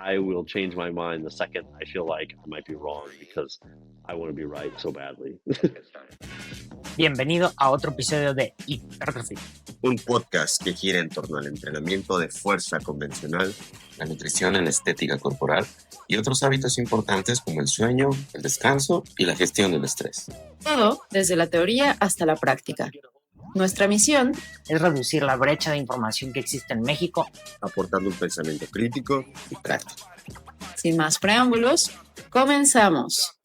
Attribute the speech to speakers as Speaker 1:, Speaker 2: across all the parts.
Speaker 1: I will change my mind the second I feel like I might be wrong because I want to be right so badly.
Speaker 2: Bienvenido a otro episodio de Hipertrofit,
Speaker 3: un podcast que gira en torno al entrenamiento de fuerza convencional, la nutrición en la estética corporal y otros hábitos importantes como el sueño, el descanso y la gestión del estrés.
Speaker 4: Todo desde la teoría hasta la práctica. Nuestra misión
Speaker 2: es reducir la brecha de información que existe en México,
Speaker 3: aportando un pensamiento crítico y práctico.
Speaker 4: Sin más preámbulos, comenzamos.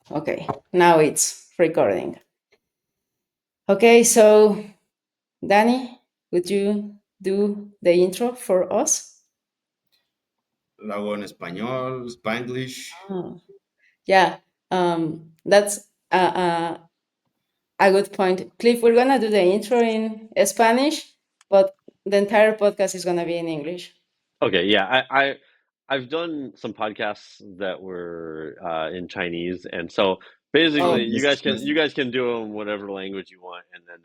Speaker 4: Okay, now it's recording. Okay, so Danny, would you do the intro for us?
Speaker 5: Lo hago en español, Spanglish.
Speaker 4: Oh. Yeah, that's a good point. Cliff, we're gonna do the intro in Spanish, but the entire podcast is gonna be in English.
Speaker 1: Okay, yeah, I've done some podcasts that were in Chinese, and so basically you guys can do them whatever language you want, and then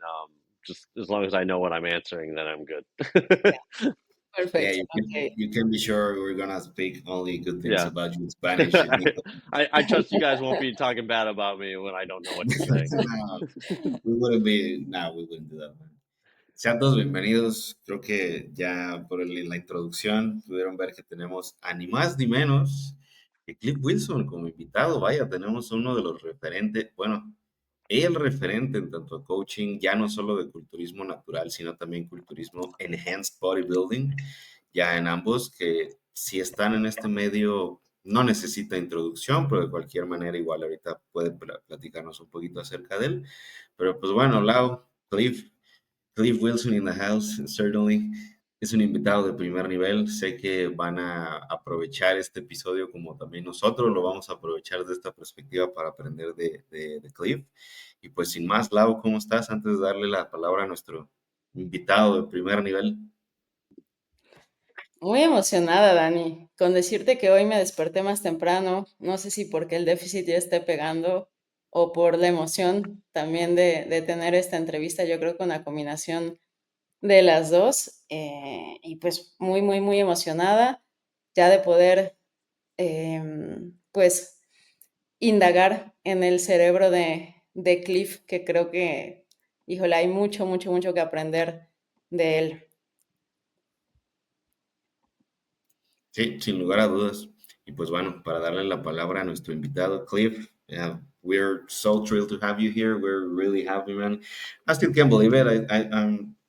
Speaker 1: just as long as I know what I'm answering, then I'm good.
Speaker 4: Yeah. Perfect.
Speaker 5: Yeah, you can be sure we're gonna speak only good things about you in Spanish.
Speaker 1: I trust you guys won't be talking bad about me when I don't know what to say.
Speaker 5: we wouldn't do that. Sean todos bienvenidos. Creo que ya por la introducción pudieron ver que tenemos a ni más ni menos que Cliff Wilson como invitado. Vaya, tenemos uno de los referentes, bueno, el referente en tanto a coaching, ya no solo de culturismo natural, sino también culturismo enhanced bodybuilding, ya en ambos, que si están en este medio no necesita introducción, pero de cualquier manera igual ahorita puede platicarnos un poquito acerca de él. Pero pues bueno, Lau, Cliff Wilson in the house, certainly. Es un invitado de primer nivel. Sé que van a aprovechar este episodio como también nosotros lo vamos a aprovechar de esta perspectiva para aprender de Cliff. Y pues sin más, Lau, ¿cómo estás? Antes de darle la palabra a nuestro invitado de primer nivel.
Speaker 4: Muy emocionada, Dani, con decirte que hoy me desperté más temprano. No sé si porque el déficit ya esté pegando o por la emoción también de tener esta entrevista. Yo creo que una combinación de las dos, y pues muy, muy, muy emocionada ya de poder, pues, indagar en el cerebro de Cliff, que creo que, híjole, hay mucho, mucho, mucho que aprender de él.
Speaker 5: Sí, sin lugar a dudas. Y pues bueno, para darle la palabra a nuestro invitado, Cliff, we're so thrilled to have you here. We're really happy, man. I still can't believe it.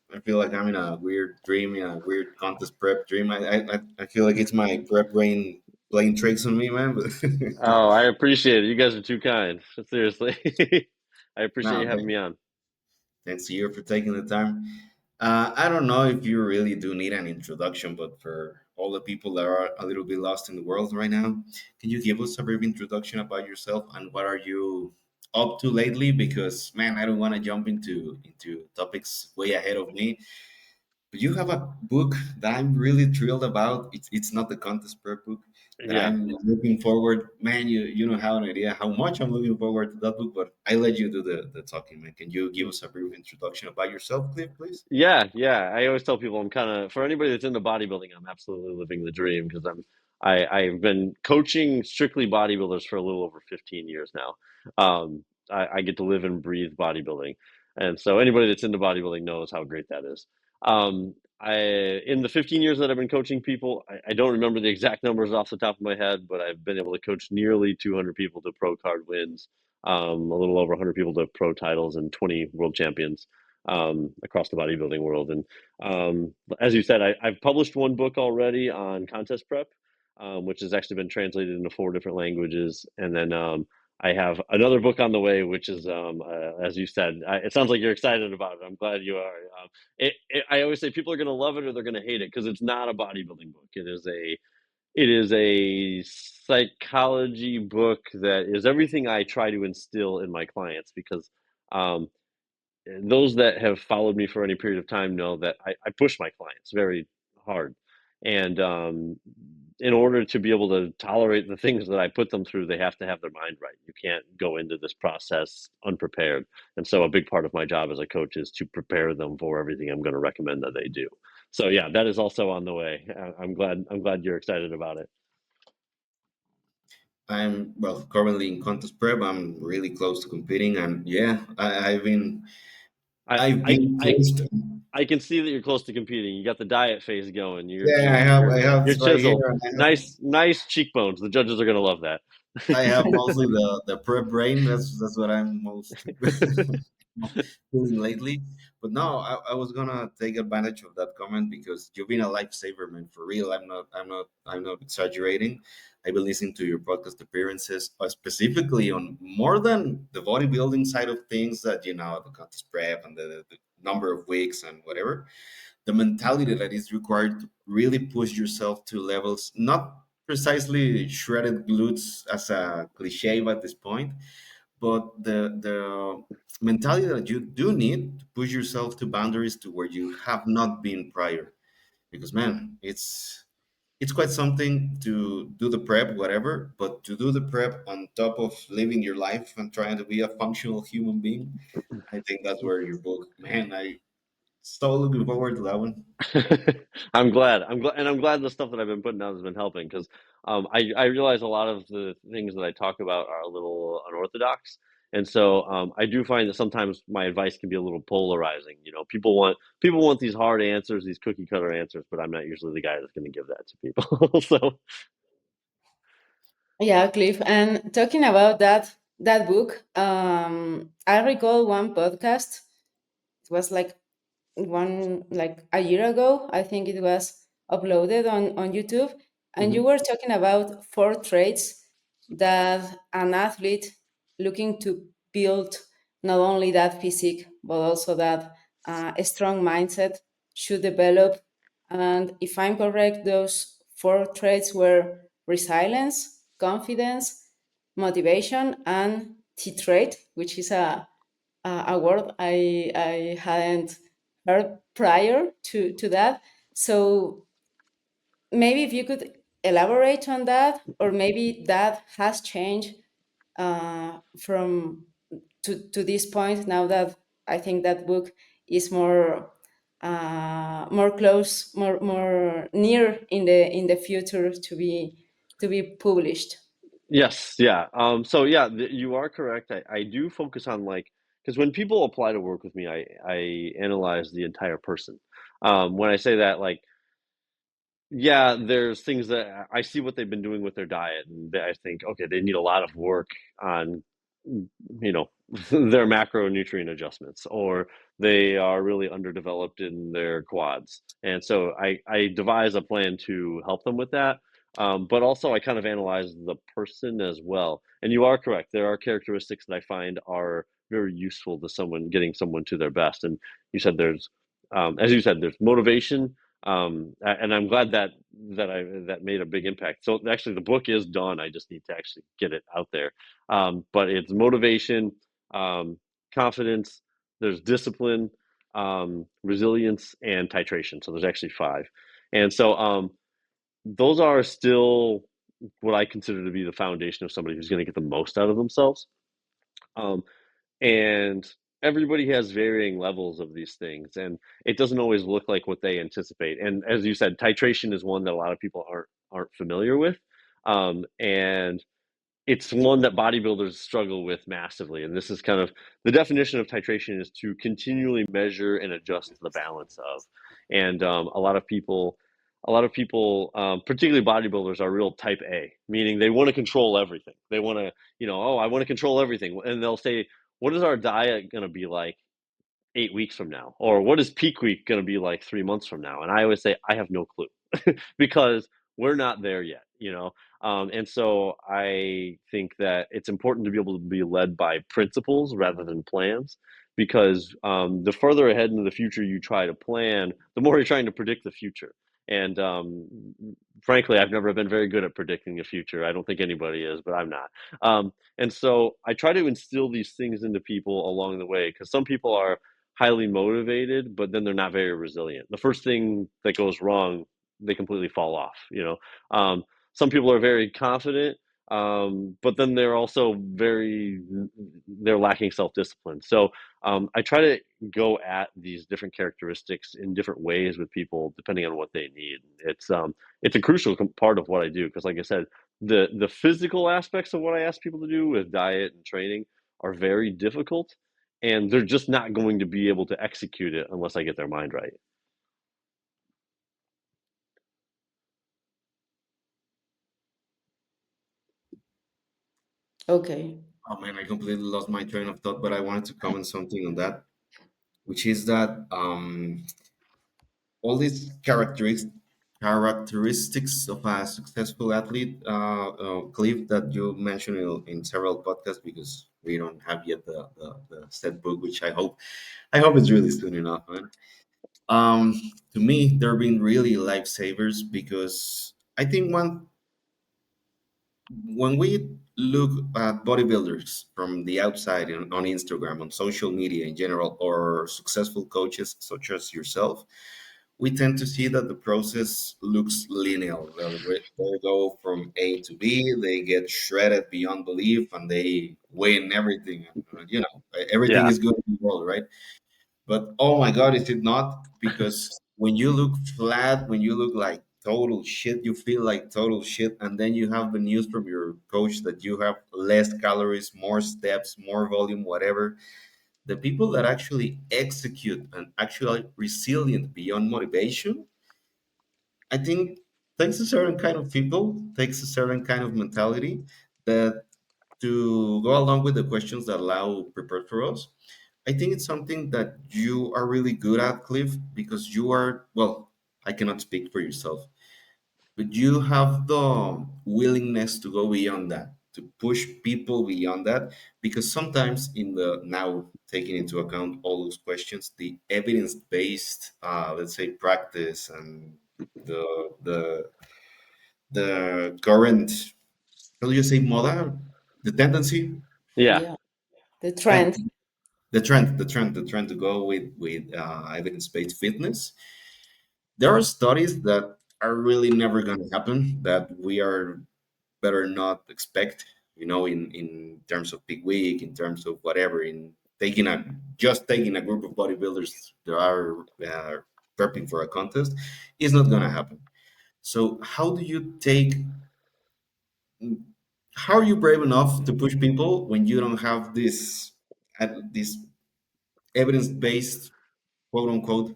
Speaker 5: I feel like I'm in a weird dream, in a weird contest prep dream. I feel like it's my prep brain playing tricks on me, man.
Speaker 1: Oh, I appreciate it. You guys are too kind. Seriously. I appreciate you having me on.
Speaker 5: Thanks to you for taking the time. I don't know if you really do need an introduction, but for all the people that are a little bit lost in the world right now, can you give us a brief introduction about yourself and what are you up to lately? Because man, I don't want to jump into topics way ahead of me. But you have a book that I'm really thrilled about. It's not the contest prep book that I'm looking forward. Man, you don't have an idea how much I'm looking forward to that book, but I let you do the talking, man. Can you give us a brief introduction about yourself, Cliff, please?
Speaker 1: Yeah. I always tell people I'm kind of, for anybody that's into bodybuilding, I'm absolutely living the dream because I've been coaching strictly bodybuilders for a little over 15 years now. I get to live and breathe bodybuilding. And so anybody that's into bodybuilding knows how great that is. In the 15 years that I've been coaching people, I don't remember the exact numbers off the top of my head, but I've been able to coach nearly 200 people to pro card wins, a little over 100 people to pro titles and 20 world champions across the bodybuilding world. And as you said, I've published one book already on contest prep, which has actually been translated into 4 different languages. And then I have another book on the way, which is, as you said, it sounds like you're excited about it. I'm glad you are. I always say people are going to love it or they're going to hate it because it's not a bodybuilding book. It is a psychology book that is everything I try to instill in my clients because those that have followed me for any period of time know that I push my clients very hard. And in order to be able to tolerate the things that I put them through, they have to have their mind right. You can't go into this process unprepared. And so a big part of my job as a coach is to prepare them for everything I'm going to recommend that they do. So yeah, that is also on the way. I'm glad you're excited about it.
Speaker 5: I'm well currently in contest prep. I'm really close to competing, and yeah, I've been
Speaker 1: I
Speaker 5: I've
Speaker 1: I
Speaker 5: been
Speaker 1: I
Speaker 5: close to.
Speaker 1: I can see that you're close to competing. You got the diet phase going. You're
Speaker 5: Yeah,
Speaker 1: you're you're
Speaker 5: I have
Speaker 1: you're
Speaker 5: right here,
Speaker 1: chiseled.
Speaker 5: and
Speaker 1: Nice cheekbones. The judges are gonna love that.
Speaker 5: I have mostly the prep brain. That's what I'm most doing lately. But no, I was gonna take advantage of that comment because you've been a lifesaver, man. For real, I'm not exaggerating. I've been listening to your podcast appearances, specifically on more than the bodybuilding side of things, that the contest prep and the number of weeks and whatever. The mentality that is required to really push yourself to levels, not precisely shredded glutes as a cliche at this point, but the mentality that you do need to push yourself to boundaries to where you have not been prior. Because man, it's quite something to do the prep, whatever, but to do the prep on top of living your life and trying to be a functional human being, I think that's where your book, man, I so looking forward to that one.
Speaker 1: I'm glad. I'm glad the stuff that I've been putting out has been helping because I realize a lot of the things that I talk about are a little unorthodox, and so I do find that sometimes my advice can be a little polarizing. People want these hard answers, these cookie cutter answers, but I'm not usually the guy that's going to give that to people. So
Speaker 4: Yeah, Cliff. And talking about that book, I recall one podcast. It was like a year ago. I think it was uploaded on YouTube, and
Speaker 1: mhm.
Speaker 4: you were talking about four traits that an athlete looking to build not only that physique but also that a strong mindset should develop. And if I'm correct, those four traits were resilience, confidence, motivation, and T trait, which is a word I hadn't heard prior to that. So maybe if you could elaborate on that, or maybe that has changed from to this point now that I think that book is more close, more near in the future to be published.
Speaker 1: Yes, yeah. So yeah, you are correct. I do focus on like because when people apply to work with me, I analyze the entire person. When I say that, like, yeah, there's things that I see what they've been doing with their diet, and I think, okay, they need a lot of work on, you know, their macronutrient adjustments, or they are really underdeveloped in their quads. And so I devise a plan to help them with that. But also, I kind of analyze the person as well. And you are correct. There are characteristics that I find are very useful to someone getting someone to their best. And you said as you said, there's motivation, and I'm glad that made a big impact. So actually, the book is done. I just need to actually get it out there. But it's motivation, um, confidence. There's discipline, resilience, and titration. So there's actually five, and so those are still what I consider to be the foundation of somebody who's going to get the most out of themselves. Um, and everybody has varying levels of these things, and it doesn't always look like what they anticipate. And as you said, titration is one that a lot of people aren't familiar with, and it's one that bodybuilders struggle with massively. And this is kind of the definition of titration, is to continually measure and adjust the balance of. And a lot of people, particularly bodybuilders, are real type A, meaning they want to control everything. They want to, oh, I want to control everything. And they'll say, what is our diet going to be like 8 weeks from now? Or what is peak week going to be like 3 months from now? And I always say, I have no clue because we're not there yet, and so I think that it's important to be able to be led by principles rather than plans, because the further ahead into the future you try to plan, the more you're trying to predict the future. And frankly, I've never been very good at predicting the future. I don't think anybody is, but I'm not. And so I try to instill these things into people along the way, because some people are highly motivated, but then they're not very resilient. The first thing that goes wrong, they completely fall off. Some people are very confident, but then they're lacking self-discipline. So I try to go at these different characteristics in different ways with people depending on what they need. It's a crucial part of what I do because, like I said, the physical aspects of what I ask people to do with diet and training are very difficult, and they're just not going to be able to execute it unless I get their mind right.
Speaker 4: Okay.
Speaker 5: Oh man, I completely lost my train of thought, but I wanted to comment something on that, which is that all these characteristics of a successful athlete, Cliff, that you mentioned in several podcasts, because we don't have yet the set book, which I hope it's really soon enough, man. To me, they've been really lifesavers because I think when we look at bodybuilders from the outside on Instagram, on social media in general, or successful coaches such as yourself, we tend to see that the process looks linear. They go from A to B, they get shredded beyond belief, and they win everything. Everything
Speaker 1: Yeah,
Speaker 5: is good in the world, right? But oh my God, is it not? Because when you look flat, when you look like total shit, you feel like total shit. And then you have the news from your coach that you have less calories, more steps, more volume, whatever. The people that actually execute and actually resilient beyond motivation, I think takes a certain kind of people, takes a certain kind of mentality that to go along with the questions that Lau prepared for us. I think it's something that you are really good at, Cliff, because you are, well, I cannot speak for yourself, but you have the willingness to go beyond that, to push people beyond that, because sometimes in the now taking into account all those questions, the evidence-based, let's say, practice and the the the current, how do you say, moda, the tendency,
Speaker 1: yeah,
Speaker 4: Yeah. The
Speaker 5: and
Speaker 4: trend.
Speaker 5: the trend to go with evidence-based fitness. There are studies that are really never going to happen, that we are better not expect, in terms of big week, in terms of whatever, in taking a group of bodybuilders that are prepping for a contest, is not going to happen. So how are you brave enough to push people when you don't have this evidence-based, quote unquote,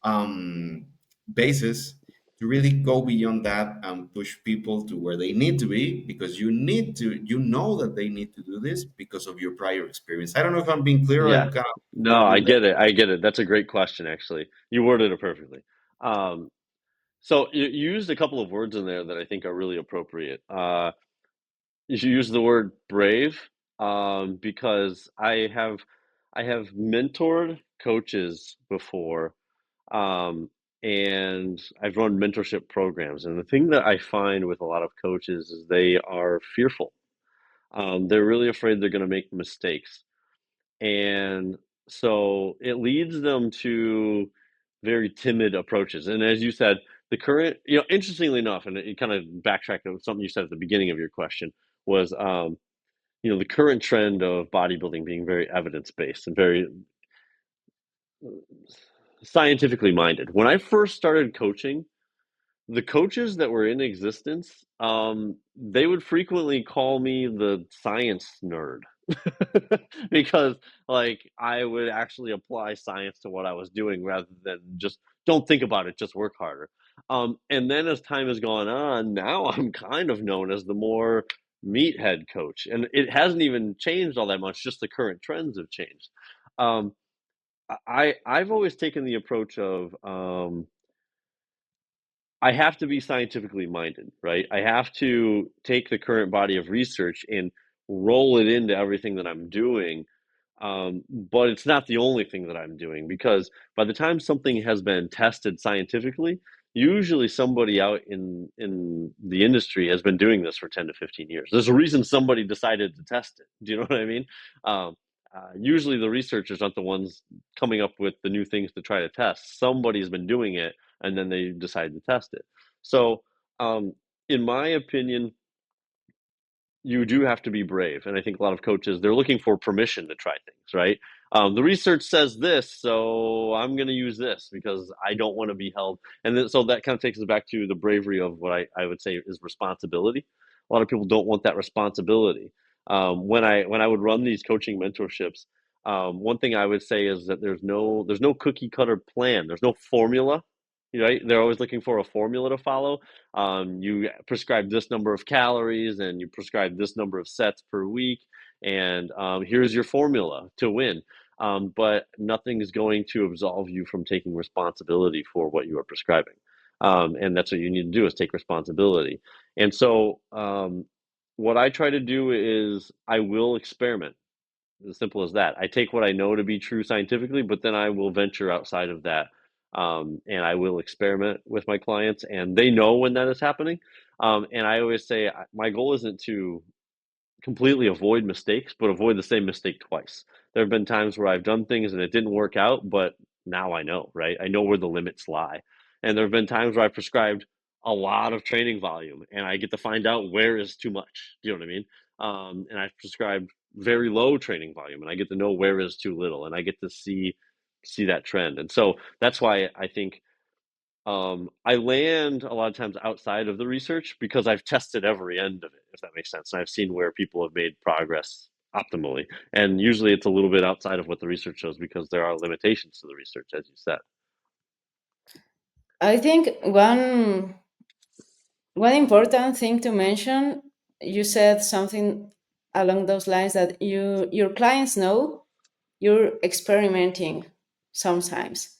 Speaker 5: um, basis to really go beyond that and push people to where they need to be, because you know that they need to do this because of your prior experience. I don't know if I'm being clear.
Speaker 1: yeah.
Speaker 5: I'm kind of
Speaker 1: No, I
Speaker 5: rambling there.
Speaker 1: get it. I get it. That's a great question, actually. You worded it perfectly. Um, so you used a couple of words in there that I think are really appropriate. You use the word brave, because I have mentored coaches before, um, and I've run mentorship programs. And the thing that I find with a lot of coaches is they are fearful. They're really afraid they're going to make mistakes, and so it leads them to very timid approaches. And as you said, the current, interestingly enough, and it kind of backtracked to something you said at the beginning of your question was, the current trend of bodybuilding being very evidence based and very scientifically minded. When I first started coaching, the coaches that were in existence, they would frequently call me the science nerd because, like, I would actually apply science to what I was doing rather than just don't think about it, just work harder. And then as time has gone on, now I'm kind of known as the more meathead coach, and it hasn't even changed all that much. Just the current trends have changed. Um, I've always taken the approach of, I have to be scientifically minded, right? I have to take the current body of research and roll it into everything that I'm doing. But it's not the only thing that I'm doing, because by the time something has been tested scientifically, usually somebody out in the industry has been doing this for 10 to 15 years. There's a reason somebody decided to test it. Do you know what I mean? Um, Usually the researchers aren't the ones coming up with the new things to try to test. Somebody's been doing it and then they decide to test it. So, in my opinion, you do have to be brave. And I think a lot of coaches, they're looking for permission to try things, right? The research says this, so I'm going to use this because I don't want to be held. And then, so that kind of takes us back to the bravery of what I would say is responsibility. A lot of people don't want that responsibility. When I would run these coaching mentorships, one thing I would say is that there's no cookie cutter plan. There's no formula, right? They're always looking for a formula to follow. You prescribe this number of calories and you prescribe this number of sets per week, and here's your formula to win. But nothing is going to absolve you from taking responsibility for what you are prescribing. And that's what you need to do, is take responsibility. And so what I try to do is I will experiment. As simple as that. I take what I know to be true scientifically, but then I will venture outside of that, and I will experiment with my clients, and they know when that is happening. And I always say my goal isn't to completely avoid mistakes, but avoid the same mistake twice. There have been times where I've done things and it didn't work out, but now I know, right? I know where the limits lie. And there have been times where I prescribed a lot of training volume and I get to find out where is too much. Do you know what I mean? And I've prescribed very low training volume and I get to know where is too little, and I get to see that trend. And so that's why I think I land a lot of times outside of the research because I've tested every end of it, if that makes sense. And I've seen where people have made progress optimally. And usually it's a little bit outside of what the research shows because there are limitations to the research, as you said.
Speaker 4: I think one important thing to mention, you said something along those lines, that your clients know you're experimenting sometimes,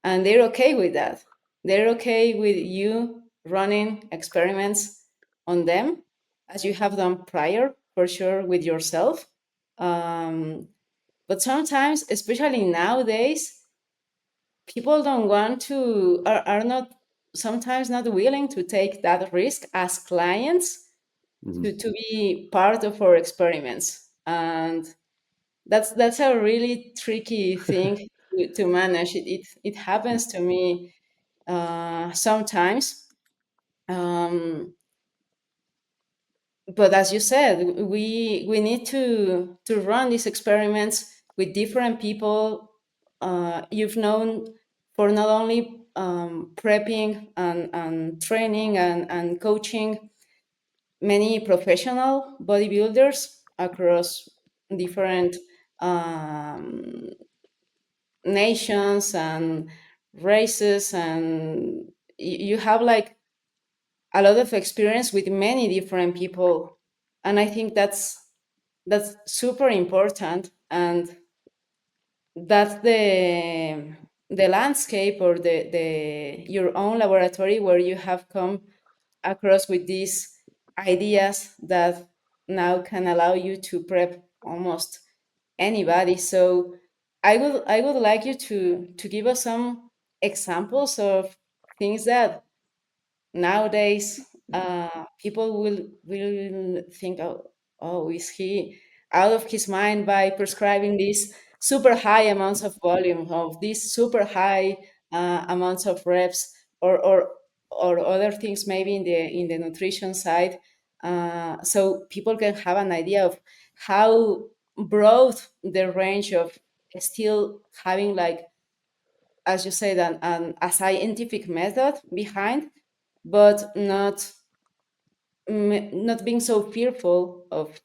Speaker 4: and they're okay with that. They're okay with you running experiments on them, as you have done prior, for sure, with yourself. Um, but sometimes, especially nowadays, people don't want to, are not, sometimes not willing to take that risk as clients,
Speaker 1: Hmm.
Speaker 4: to be part of our experiments. And that's a really tricky thing to manage. It happens to me sometimes. Um, but as you said, we need to run these experiments with different people you've known for not only prepping and training and coaching many professional bodybuilders across different um, nations and races, and you have like a lot of experience with many different people. And I think that's super important, and that's the landscape, or the your own laboratory, where you have come across with these ideas that now can allow you to prep almost anybody. So I would like you to give us some examples of things that nowadays people will think, oh, is he out of his mind by prescribing these super high amounts of volume, of these super high amounts of reps, or other things, maybe in the nutrition side, so people can have an idea of how broad the range of still having, like, as you said, a scientific method behind, but not being so fearful of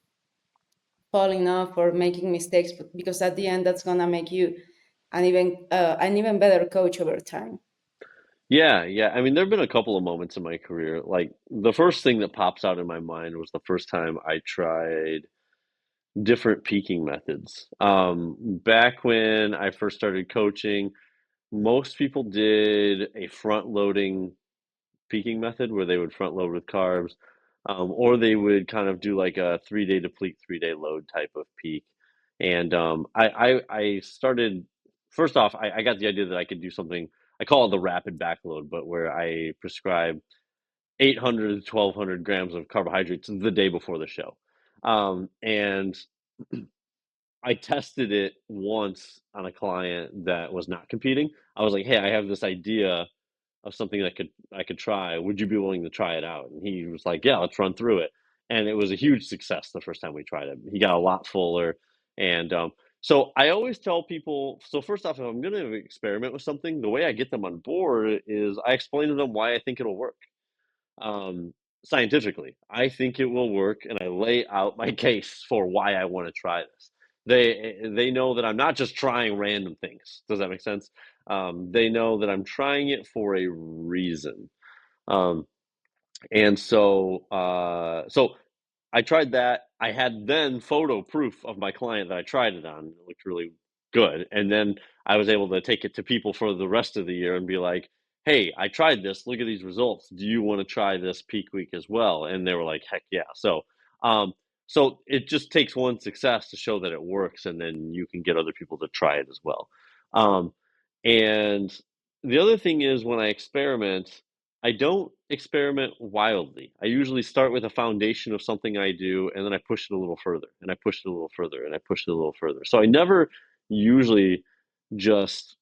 Speaker 4: falling off or making mistakes, because at the end that's gonna make you an even better coach over time.
Speaker 1: Yeah, yeah. I mean, there have been a couple of moments in my career. Like the first thing that pops out in my mind was the first time I tried different peaking methods. Back when I first started coaching, most people did a front loading peaking method where they would front load with carbs, or they would kind of do like a 3-day deplete, 3-day load type of peak. And I started, first off, I got the idea that I could do something, I call it the rapid backload, but where I prescribe 800 to 1200 grams of carbohydrates the day before the show. And I tested it once on a client that was not competing. I was like, hey, I have this idea of something that I could try. Would you be willing to try it out? And he was like, yeah, let's run through it. and it was a huge success the first time we tried it. He got a lot fuller, and so I always tell people. So first off, if I'm going to experiment with something, the way I get them on board is I explain to them why I think it'll work. Um, Scientifically, I think it will work, and I lay out my case for why I want to try this. They know that I'm not just trying random things. Does that make sense? They know that I'm trying it for a reason. Um, and so I tried that. I had then photo proof of my client that I tried it on. It looked really good. And then I was able to take it to people for the rest of the year and be like, hey, I tried this. Look at these results. Do you want to try this peak week as well? And they were like, heck yeah. Um, so it just takes one success to show that it works, and then you can get other people to try it as well. Um, and the other thing is when I experiment, I don't experiment wildly. I usually start with a foundation of something I do, and then I push it a little further, and I push it a little further, and I push it a little further. So I never usually just,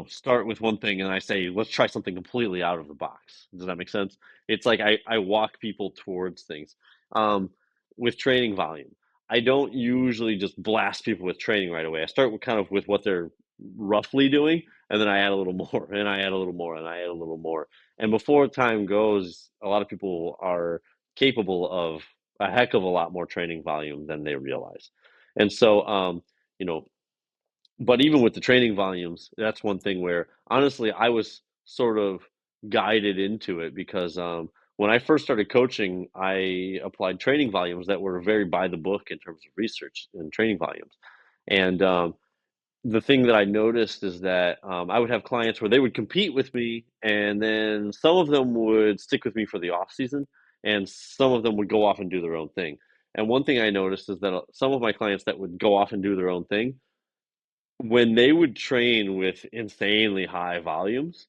Speaker 1: start with one thing and I say, let's try something completely out of the box. Does that make sense? It's like I walk people towards things. Um, with training volume, I don't usually just blast people with training right away. I start with kind of with what they're roughly doing, and then I add a little more, and I add a little more, and I add a little more. And before time goes, a lot of people are capable of a heck of a lot more training volume than they realize. And so, you know, but even with the training volumes, that's one thing where honestly I was sort of guided into it because when I first started coaching, I applied training volumes that were very by the book in terms of research and training volumes. And the thing that I noticed is that I would have clients where they would compete with me, and then some of them would stick with me for the off season, and some of them would go off and do their own thing. And one thing I noticed is that some of my clients that would go off and do their own thing, when they would train with insanely high volumes,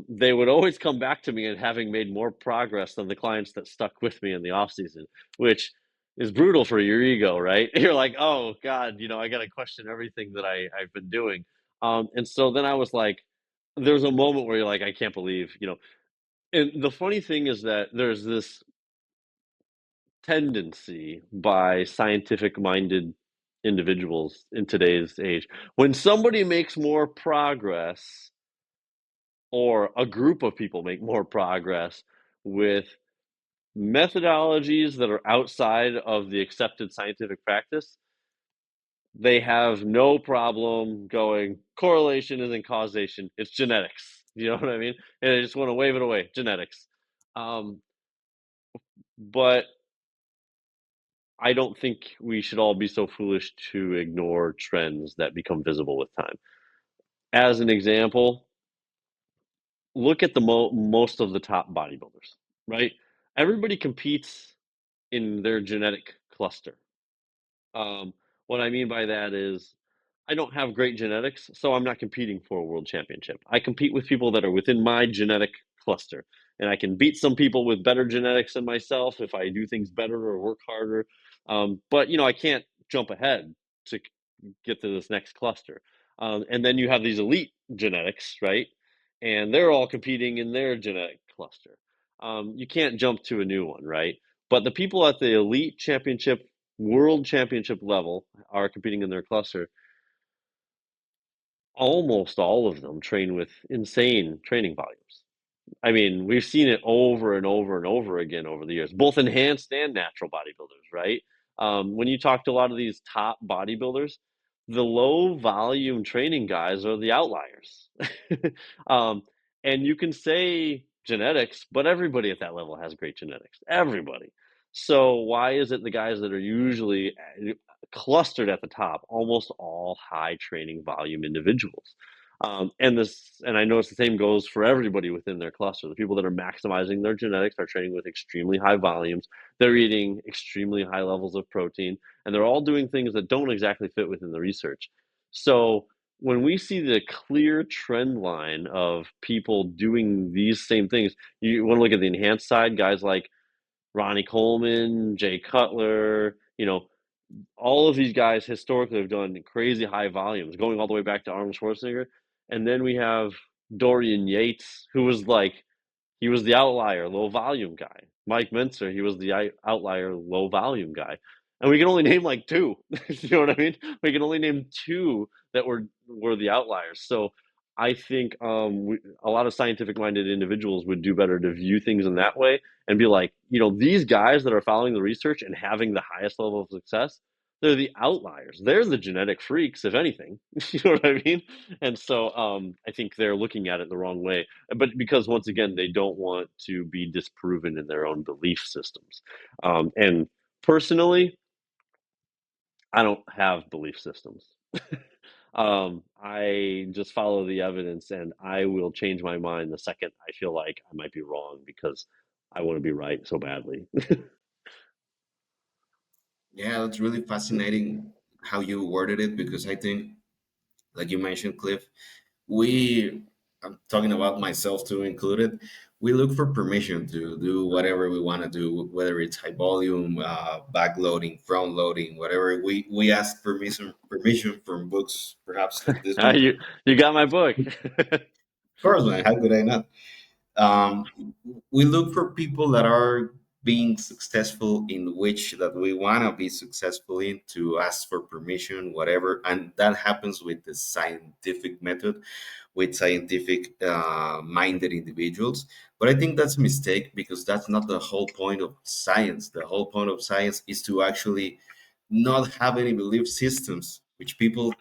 Speaker 1: they would always come back to me and having made more progress than the clients that stuck with me in the off season, which is brutal for your ego, right? You're like, oh God, I got to question everything that I've been doing. And so then I was like, there's a moment where you're like, I can't believe, and the funny thing is that there's this tendency by scientific minded individuals in today's age. When somebody makes more progress, or a group of people make more progress with methodologies that are outside of the accepted scientific practice, they have no problem going, correlation isn't causation, it's genetics. You know what I mean? And they just want to wave it away, genetics. Um, but I don't think we should all be so foolish to ignore trends that become visible with time. As an example, look at the most of the top bodybuilders, right? Everybody competes in their genetic cluster. What I mean by that is I don't have great genetics, so I'm not competing for a world championship. I compete with people that are within my genetic cluster, and I can beat some people with better genetics than myself if I do things better or work harder. But I can't jump ahead to get to this next cluster. And then you have these elite genetics, right? And they're all competing in their genetic cluster. You can't jump to a new one, right? But the people at the elite championship, world championship level are competing in their cluster. Almost all of them train with insane training volumes. I mean, we've seen it over and over and over again over the years, both enhanced and natural bodybuilders, right? When you talk to a lot of these top bodybuilders, the low volume training guys are the outliers. um, and you can say genetics, but everybody at that level has great genetics. Everybody. So why is it the guys that are usually clustered at the top, almost all high training volume individuals? And I notice the same goes for everybody within their cluster. The people that are maximizing their genetics are training with extremely high volumes. They're eating extremely high levels of protein, and they're all doing things that don't exactly fit within the research. So when we see the clear trend line of people doing these same things, you want to look at the enhanced side, guys like Ronnie Coleman, Jay Cutler, all of these guys historically have done crazy high volumes, going all the way back to Arnold Schwarzenegger. And then we have Dorian Yates, who was he was the outlier, low volume guy. Mike Mincer, he was the outlier low volume guy. And we can only name like two. You know what I mean? We can only name two that were the outliers. So I think a lot of scientific minded individuals would do better to view things in that way and be like, these guys that are following the research and having the highest level of success, they're the outliers. They're the genetic freaks, if anything. You know what I mean? And so I think they're looking at it the wrong way. But because, once again, they don't want to be disproven in their own belief systems. And personally, I don't have belief systems. I just follow the evidence, and I will change my mind the second I feel like I might be wrong because I want to be right so badly.
Speaker 5: Yeah, that's really fascinating how you worded it, because I think, like you mentioned, Cliff, we, I'm talking about myself too included, we look for permission to do whatever we want to do, whether it's high volume, backloading, front loading, whatever. We ask permission from books, perhaps like this one.
Speaker 1: You got my book.
Speaker 5: Of course, man, how could I not? um, we look for people that are being successful in which that we want to be successful in, to ask for permission, whatever, and that happens with the scientific method, with scientific minded individuals. But I think that's a mistake, because that's not the whole point of science. The whole point of science is to actually not have any belief systems, which people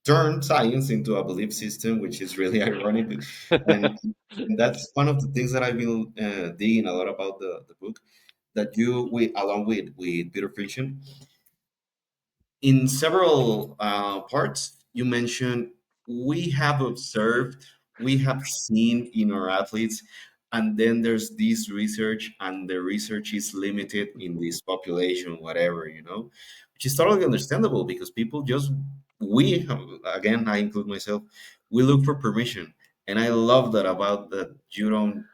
Speaker 5: turn science into a belief system, which is really ironic. And that's one of the things that I've been digging a lot about the book, that we, along with Peter Finchen, in several parts, you mentioned we have observed, we have seen in our athletes, and then there's this research, and the research is limited in this population, whatever, which is totally understandable, because people just, we, again, I include myself, we look for permission. And I love that, about that you don't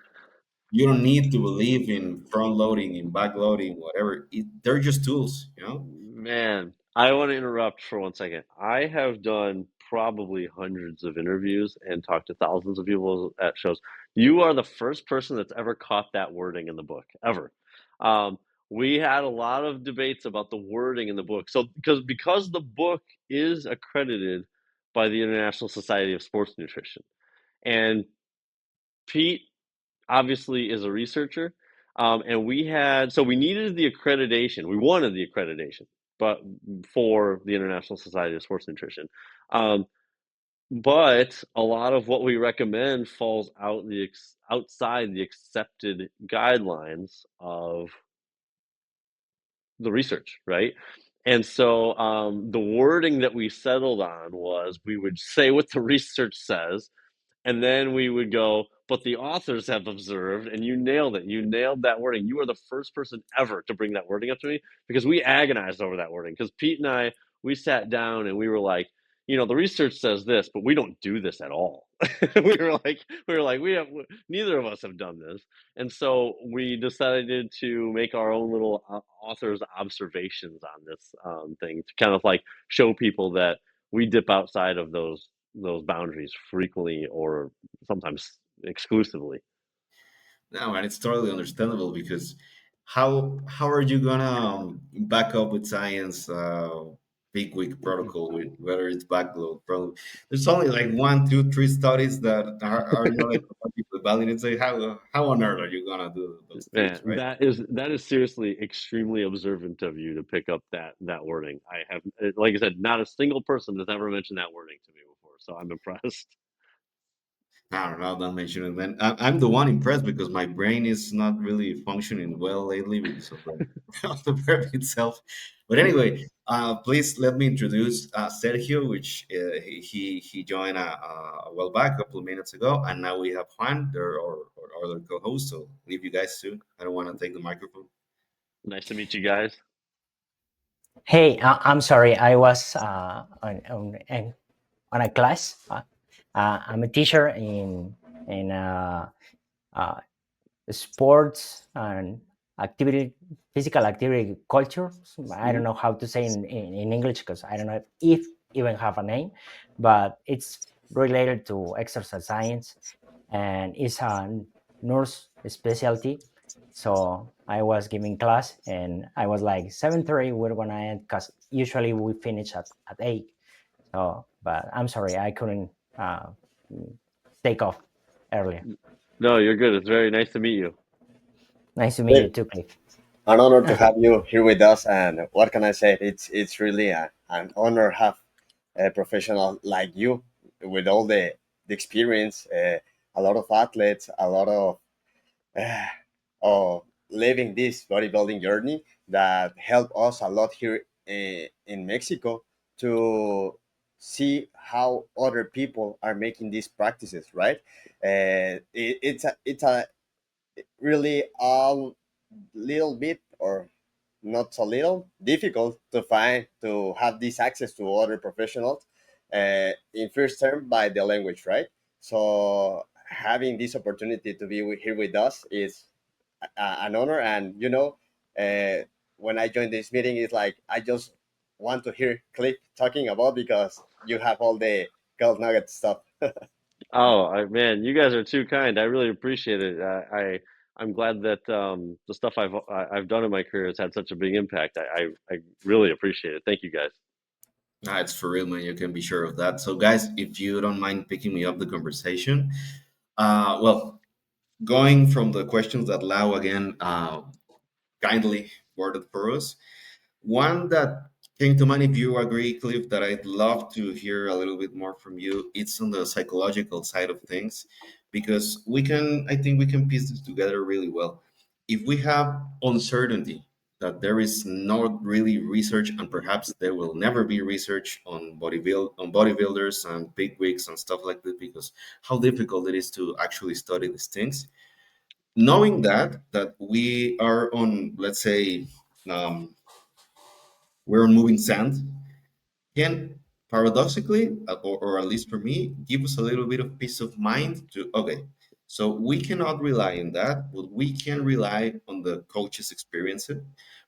Speaker 5: need to believe in front loading, in back loading, whatever. They're just tools.
Speaker 1: Man, I want to interrupt for 1 second. I have done probably hundreds of interviews and talked to thousands of people at shows. You are the first person that's ever caught that wording in the book, ever. Um, we had a lot of debates about the wording in the book. So because the book is accredited by the International Society of Sports Nutrition, and Pete obviously is a researcher. And we needed the accreditation. We wanted the accreditation, but for the International Society of Sports Nutrition. Um, but a lot of what we recommend falls outside the accepted guidelines of the research, right? And so the wording that we settled on was, we would say what the research says, and then we would go, but the authors have observed, and you nailed it. You nailed that wording. You are the first person ever to bring that wording up to me, because we agonized over that wording. Because Pete and I, we sat down and we were like, the research says this, but we don't do this at all. We have, neither of us have done this. And so we decided to make our own little author's observations on this thing, to kind of like show people that we dip outside of those boundaries frequently, or sometimes exclusively.
Speaker 5: No, and it's totally understandable, because how are you gonna back up with science, big week protocol, with whether it's backload, probably there's only like one, two, three studies that are knowledgeable valid, and say how on earth are you gonna do those
Speaker 1: Yeah,
Speaker 5: things, right?
Speaker 1: that is seriously extremely observant of you to pick up that wording. I have, like I said, not a single person has ever mentioned that wording to me before, so I'm impressed.
Speaker 5: I don't know, don't mention it, man. I'm the one impressed, because my brain is not really functioning well lately, because of of the verb itself. But anyway, please let me introduce Sergio, which he joined a while back, a couple of minutes ago, and now we have Juan, our other co-host. So leave you guys too. I don't want to take the microphone.
Speaker 1: Nice to meet you guys.
Speaker 2: Hey, I'm sorry. I was on a class. I'm a teacher in uh, sports and activity, physical activity culture. I don't know how to say in English, because I don't know if even have a name, but it's related to exercise science, and it's a nurse specialty. So I was giving class, and I was like 7:30. We're gonna end because usually we finish at 8. So, but I'm sorry, I couldn't take off earlier.
Speaker 1: No, you're good. It's very nice to meet you.
Speaker 2: Nice to meet you
Speaker 6: Cliff,
Speaker 2: too, Cliff.
Speaker 6: an honor to have you here with us. And what can I say? It's really an honor to have a professional like you with all the experience, a lot of athletes, a lot uh, of living this bodybuilding journey that helped us a lot here in Mexico to see how other people are making these practices, right? It's a really little bit or not so little difficult to find to have this access to other professionals in first term by the language, right? So having this opportunity to be here with us is an honor. And uh, when I joined this meeting, it's like I just want to hear Cliff talking about, because you have all the gold nugget stuff.
Speaker 1: Oh, man, you guys are too kind. I really appreciate it. I'm glad that the stuff I've done in my career has had such a big impact. I really appreciate it. Thank you guys.
Speaker 5: Nah, it's for real, man. You can be sure of that. So, guys, if you don't mind picking me up the conversation, well, going from the questions that Lau again kindly worded for us, one that came to mind, if you agree, Cliff, that I'd love to hear a little bit more from you, it's on the psychological side of things, because I think we can piece this together really well. If we have uncertainty that there is not really research, and perhaps there will never be research on bodybuilders and big wigs and stuff like that, because how difficult it is to actually study these things. Knowing that we are on, let's say, um, we're on moving sand, can paradoxically, or at least for me, give us a little bit of peace of mind to, okay, so we cannot rely on that, but we can rely on the coach's experience,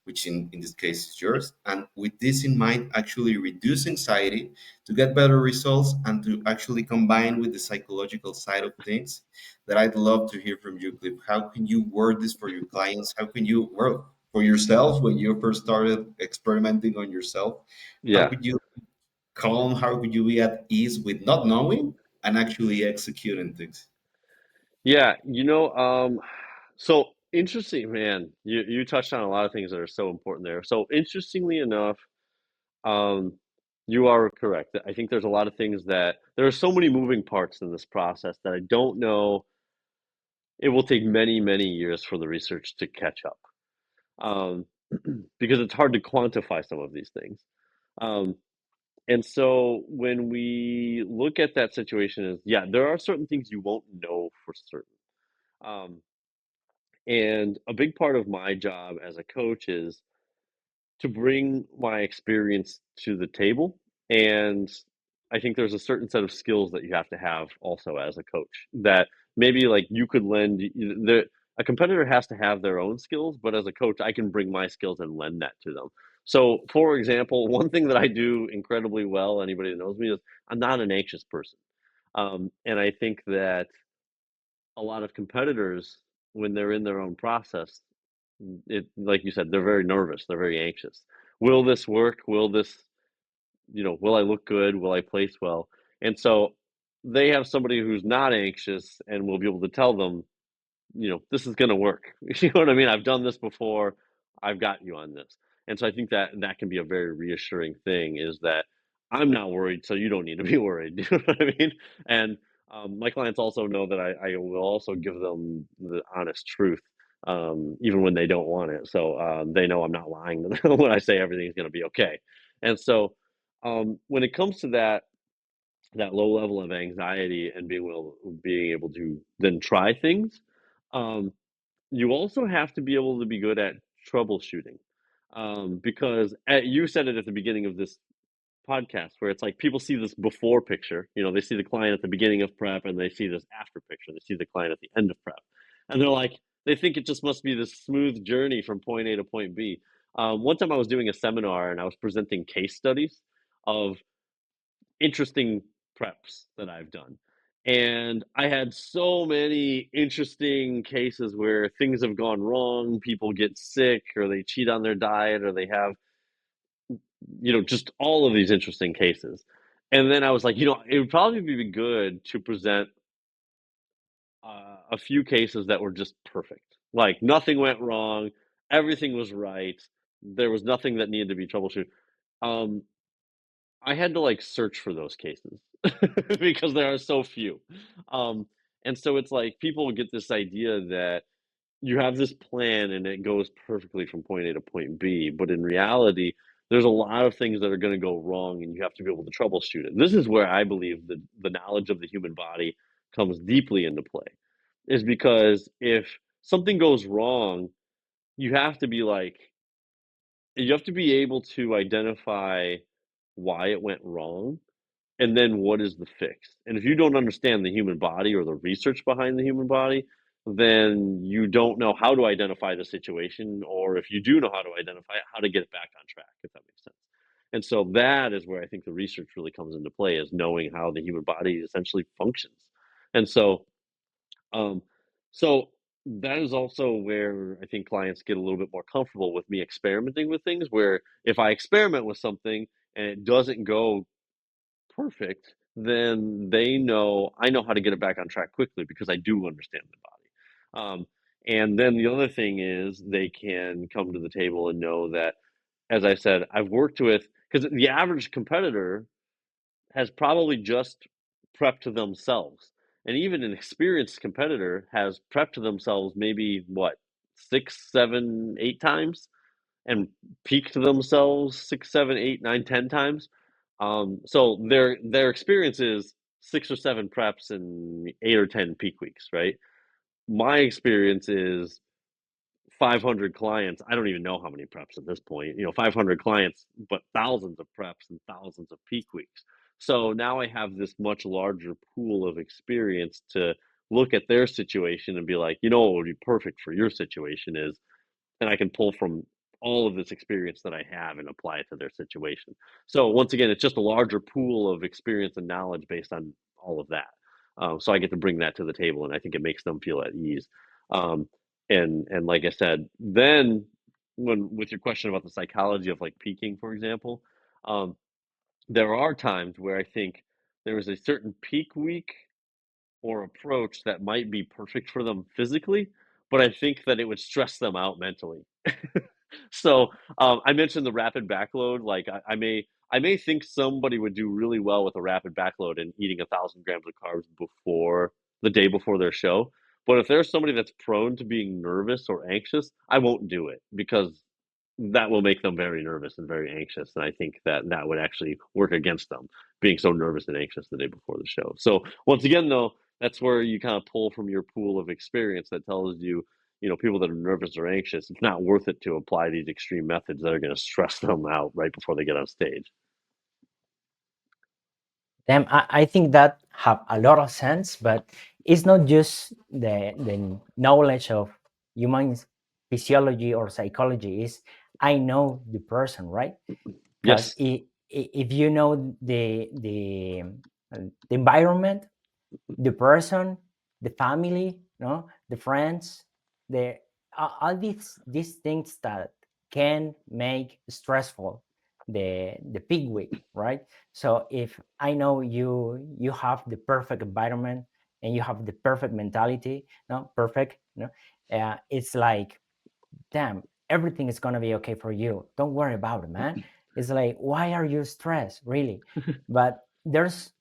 Speaker 5: which in this case is yours. And with this in mind, actually reduce anxiety to get better results and to actually combine with the psychological side of things, that I'd love to hear from you, Cliff. How can you word this for your clients? How can you work for yourself when you first started experimenting on yourself? How
Speaker 1: Yeah.
Speaker 5: could you calm? How could you be at ease with not knowing and actually executing things?
Speaker 1: Yeah, so interesting, man. You touched on a lot of things that are so important there. So interestingly enough, um, you are correct. I think there's a lot of things that there are so many moving parts in this process that I don't know. It will take many, many years for the research to catch up, um, because it's hard to quantify some of these things. Um, and so when we look at that situation, is yeah, there are certain things you won't know for certain. Um, And a big part of my job as a coach is to bring my experience to the table. And I think there's a certain set of skills that you have to have also as a coach that maybe like you could lend a competitor has to have their own skills, but as a coach, I can bring my skills and lend that to them. So, for example, one thing that I do incredibly well, anybody that knows me, is I'm not an anxious person. And I think that a lot of competitors, when they're in their own process, it like you said, they're very nervous, they're very anxious. Will this work? Will I look good? Will I place well? And so they have somebody who's not anxious and will be able to tell them, this is going to work. You know what I mean? I've done this before. I've got you on this. And so I think that that can be a very reassuring thing, is that I'm not worried, so you don't need to be worried. You know what I mean? And my clients also know that I will also give them the honest truth, even when they don't want it. So they know I'm not lying to them when I say everything's going to be okay. And so when it comes to that low level of anxiety and being able to then try things, um, you also have to be able to be good at troubleshooting, because you said it at the beginning of this podcast, where it's like people see this before picture. They see the client at the beginning of prep, and they see this after picture. They see the client at the end of prep, and they think it just must be this smooth journey from point A to point B. One time I was doing a seminar and I was presenting case studies of interesting preps that I've done. And I had so many interesting cases where things have gone wrong, people get sick, or they cheat on their diet, or they have, just all of these interesting cases. And then I was like, it would probably be good to present a few cases that were just perfect. Like nothing went wrong, everything was right, there was nothing that needed to be troubleshooted. Um, I had to like search for those cases because there are so few. Um, and so it's like people get this idea that you have this plan and it goes perfectly from point A to point B, but in reality, there's a lot of things that are going to go wrong and you have to be able to troubleshoot it. This is where I believe the knowledge of the human body comes deeply into play, is because if something goes wrong, you have to be like, you have to be able to identify why it went wrong and then what is the fix? And if you don't understand the human body or the research behind the human body, then you don't know how to identify the situation, or if you do know how to identify it, how to get it back on track, if that makes sense. And so that is where I think the research really comes into play, is knowing how the human body essentially functions. And um, so that is also where I think clients get a little bit more comfortable with me experimenting with things, where if I experiment with something and it doesn't go perfect, then I know how to get it back on track quickly because I do understand the body. And then the other thing is they can come to the table and know that, as I said, I've worked with, because the average competitor has probably just prepped themselves. And even an experienced competitor has prepped themselves maybe what, 6, 7, 8 times, and peaked themselves 6, 7, 8, 9, 10 times. So their experience is 6 or 7 preps and 8 or 10 peak weeks, right? My experience is 500 clients. I don't even know how many preps at this point. 500 clients, but thousands of preps and thousands of peak weeks. So now I have this much larger pool of experience to look at their situation and be like, what would be perfect for your situation is, and I can pull from all of this experience that I have and apply it to their situation. So once again, it's just a larger pool of experience and knowledge based on all of that. So I get to bring that to the table, and I think it makes them feel at ease. Um, and like I said, then when with your question about the psychology of like peaking, for example, um, there are times where I think there is a certain peak week or approach that might be perfect for them physically, but I think that it would stress them out mentally. So I mentioned the rapid backload. Like I may think somebody would do really well with a rapid backload and eating 1,000 grams of carbs before the day before their show. But if there's somebody that's prone to being nervous or anxious, I won't do it because that will make them very nervous and very anxious. And I think that that would actually work against them, being so nervous and anxious the day before the show. So once again, though, that's where you kind of pull from your pool of experience that tells you, people that are nervous or anxious, it's not worth it to apply these extreme methods that are going to stress them out right before they get on stage.
Speaker 2: Damn, I think that have a lot of sense, but it's not just the knowledge of human physiology or psychology. Is I know the person, right? Because
Speaker 1: Yes.
Speaker 2: if you know the environment, the person, the family, no, the friends, the all these things that can make stressful the peak week, right? So if I know you have the perfect environment and you have the perfect mentality, no, perfect, no, it's like, damn, everything is gonna be okay for you. Don't worry about it, man. It's like, why are you stressed, really? But there's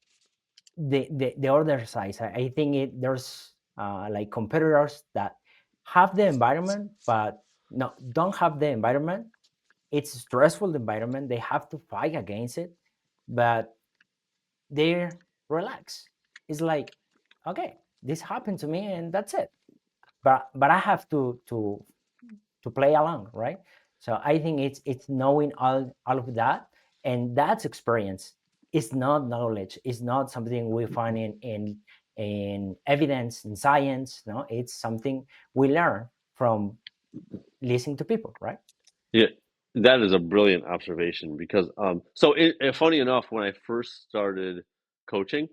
Speaker 2: the other side. I think there's like competitors that have the environment, but no, don't have the environment. It's a stressful environment. They have to fight against it, but they're relaxed. It's like, okay, this happened to me, and that's it. But I have to play along, right? So I think it's knowing all of that, and that's experience. It's not knowledge. It's not something we find in evidence in science. No, it's something we learn from listening to people, right?
Speaker 1: Yeah, that is a brilliant observation because funny enough, when I first started coaching,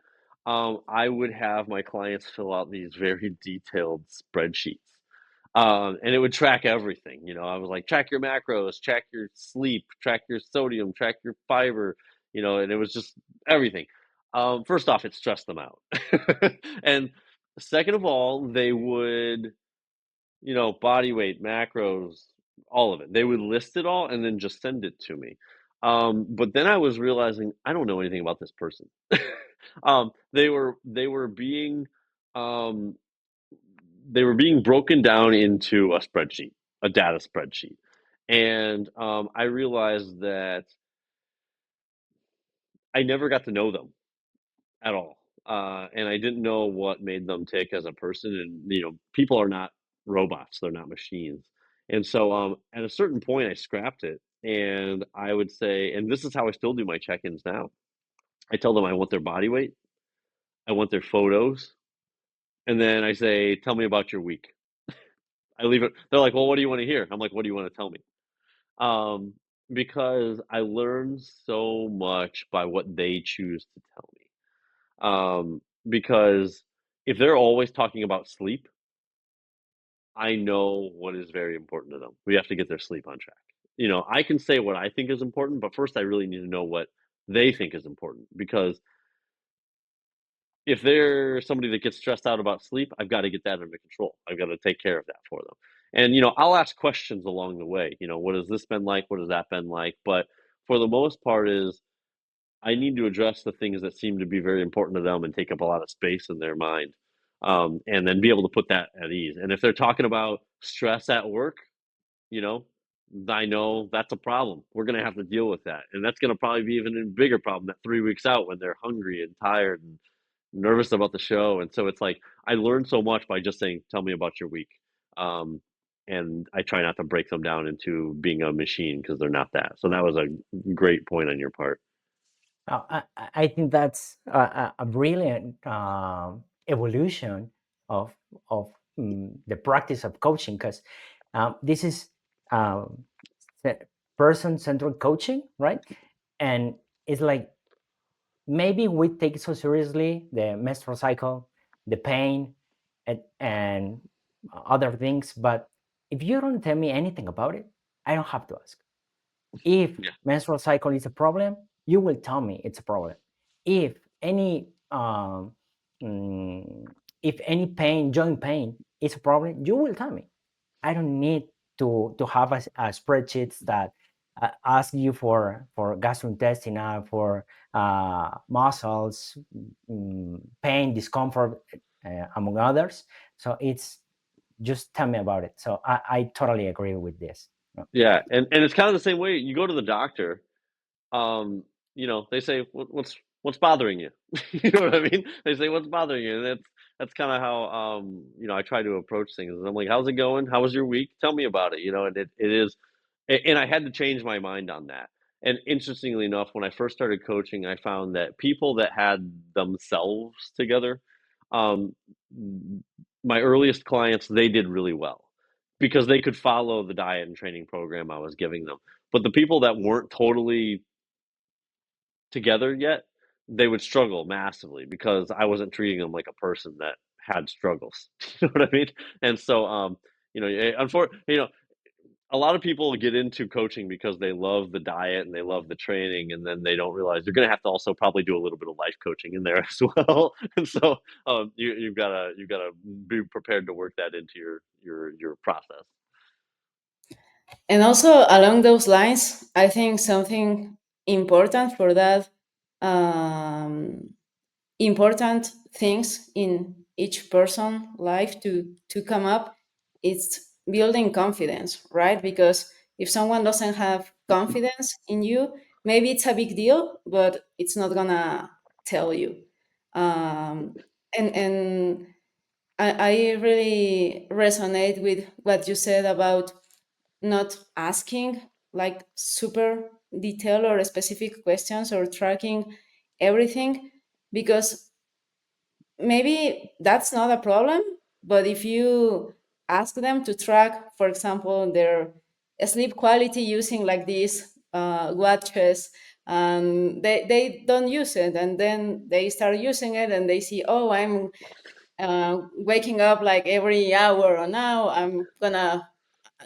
Speaker 1: I would have my clients fill out these very detailed spreadsheets. And it would track everything. I was like, track your macros, track your sleep, track your sodium, track your fiber, and it was just everything. First off, it stressed them out. And second of all, they would, body weight, macros, all of it. They would list it all and then just send it to me. But then I was realizing I don't know anything about this person. They were being um, they were being broken down into a spreadsheet, a data spreadsheet. And I realized that I never got to know them at all. And I didn't know what made them tick as a person. And, people are not robots, they're not machines. And so at a certain point, I scrapped it. And I would say, and this is how I still do my check ins now. I tell them I want their body weight, I want their photos. And then I say, tell me about your week. I leave it. They're like, well, what do you want to hear? I'm like, what do you want to tell me? Um, because I learn so much by what they choose to tell me. Because if they're always talking about sleep, I know what is very important to them. We have to get their sleep on track. I can say what I think is important, but first I really need to know what they think is important. Because if they're somebody that gets stressed out about sleep, I've got to get that under control. I've got to take care of that for them. And, I'll ask questions along the way. What has this been like? What has that been like? But for the most part is I need to address the things that seem to be very important to them and take up a lot of space in their mind. And then be able to put that at ease. And if they're talking about stress at work, you know, I know that's a problem. We're going to have to deal with that. And that's going to probably be even a bigger problem that 3 weeks out when they're hungry and tired and nervous about the show. And so it's like, I learned so much by just saying, tell me about your week. Um, and I try not to break them down into being a machine because they're not that. So that was a great point on your part.
Speaker 2: I think that's a brilliant evolution of the practice of coaching, because this is person-centered coaching, right? And it's like maybe we take so seriously the menstrual cycle, the pain, and other things, but if you don't tell me anything about it, I don't have to ask. If
Speaker 1: Yeah.
Speaker 2: menstrual cycle is a problem, you will tell me it's a problem. If any pain, joint pain is a problem, you will tell me. I don't need to have a spreadsheets that ask you for gastrointestinal, for muscles, pain, discomfort, among others. So it's just tell me about it. So I totally agree with this.
Speaker 1: Yeah. And it's kind of the same way you go to the doctor. They say, what's bothering you? You know what I mean? They say, what's bothering you? And that's kind of how, I try to approach things. I'm like, how's it going? How was your week? Tell me about it. And it is, and I had to change my mind on that. And interestingly enough, when I first started coaching, I found that people that had themselves together, um, my earliest clients, they did really well because they could follow the diet and training program I was giving them. But the people that weren't totally together yet, they would struggle massively because I wasn't treating them like a person that had struggles. You know what I mean? And so, unfortunately, a lot of people get into coaching because they love the diet and they love the training, and then they don't realize you're going to have to also probably do a little bit of life coaching in there as well. And so, you've got to be prepared to work that into your process.
Speaker 4: And also along those lines, I think something important for that, um, important things in each person life to come up, it's building confidence, right? Because if someone doesn't have confidence in you, maybe it's a big deal, but it's not gonna tell you. And I really resonate with what you said about not asking like super detailed or specific questions or tracking everything, because maybe that's not a problem. But if you ask them to track, for example, their sleep quality using like these watches and they don't use it, and then they start using it and they see, oh, I'm waking up like every hour, or now I'm gonna,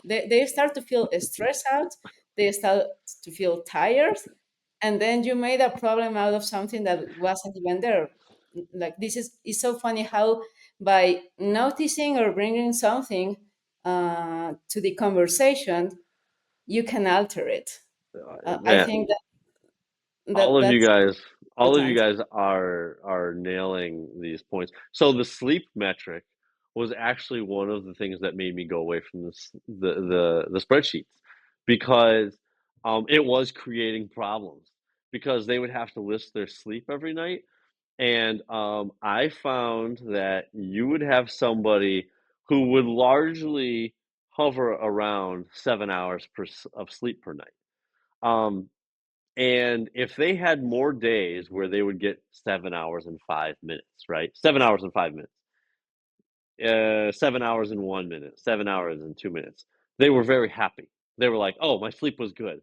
Speaker 4: they start to feel stressed out, they start to feel tired, and then you made a problem out of something that wasn't even there. Like, this is it's so funny how by noticing or bringing something to the conversation, you can alter it. I
Speaker 1: Man,
Speaker 4: think that,
Speaker 1: all of you
Speaker 4: that's
Speaker 1: guys, all of you
Speaker 4: important.
Speaker 1: guys are nailing these points. So the sleep metric was actually one of the things that made me go away from the spreadsheets, because it was creating problems, because they would have to list their sleep every night. And I found that you would have somebody who would largely hover around 7 hours of sleep per night. Um, and if they had more days where they would get 7 hours and 5 minutes, right? 7 hours and 5 minutes, 7 hours and 1 minute, 7 hours and 2 minutes, they were very happy. They were like, oh, my sleep was good.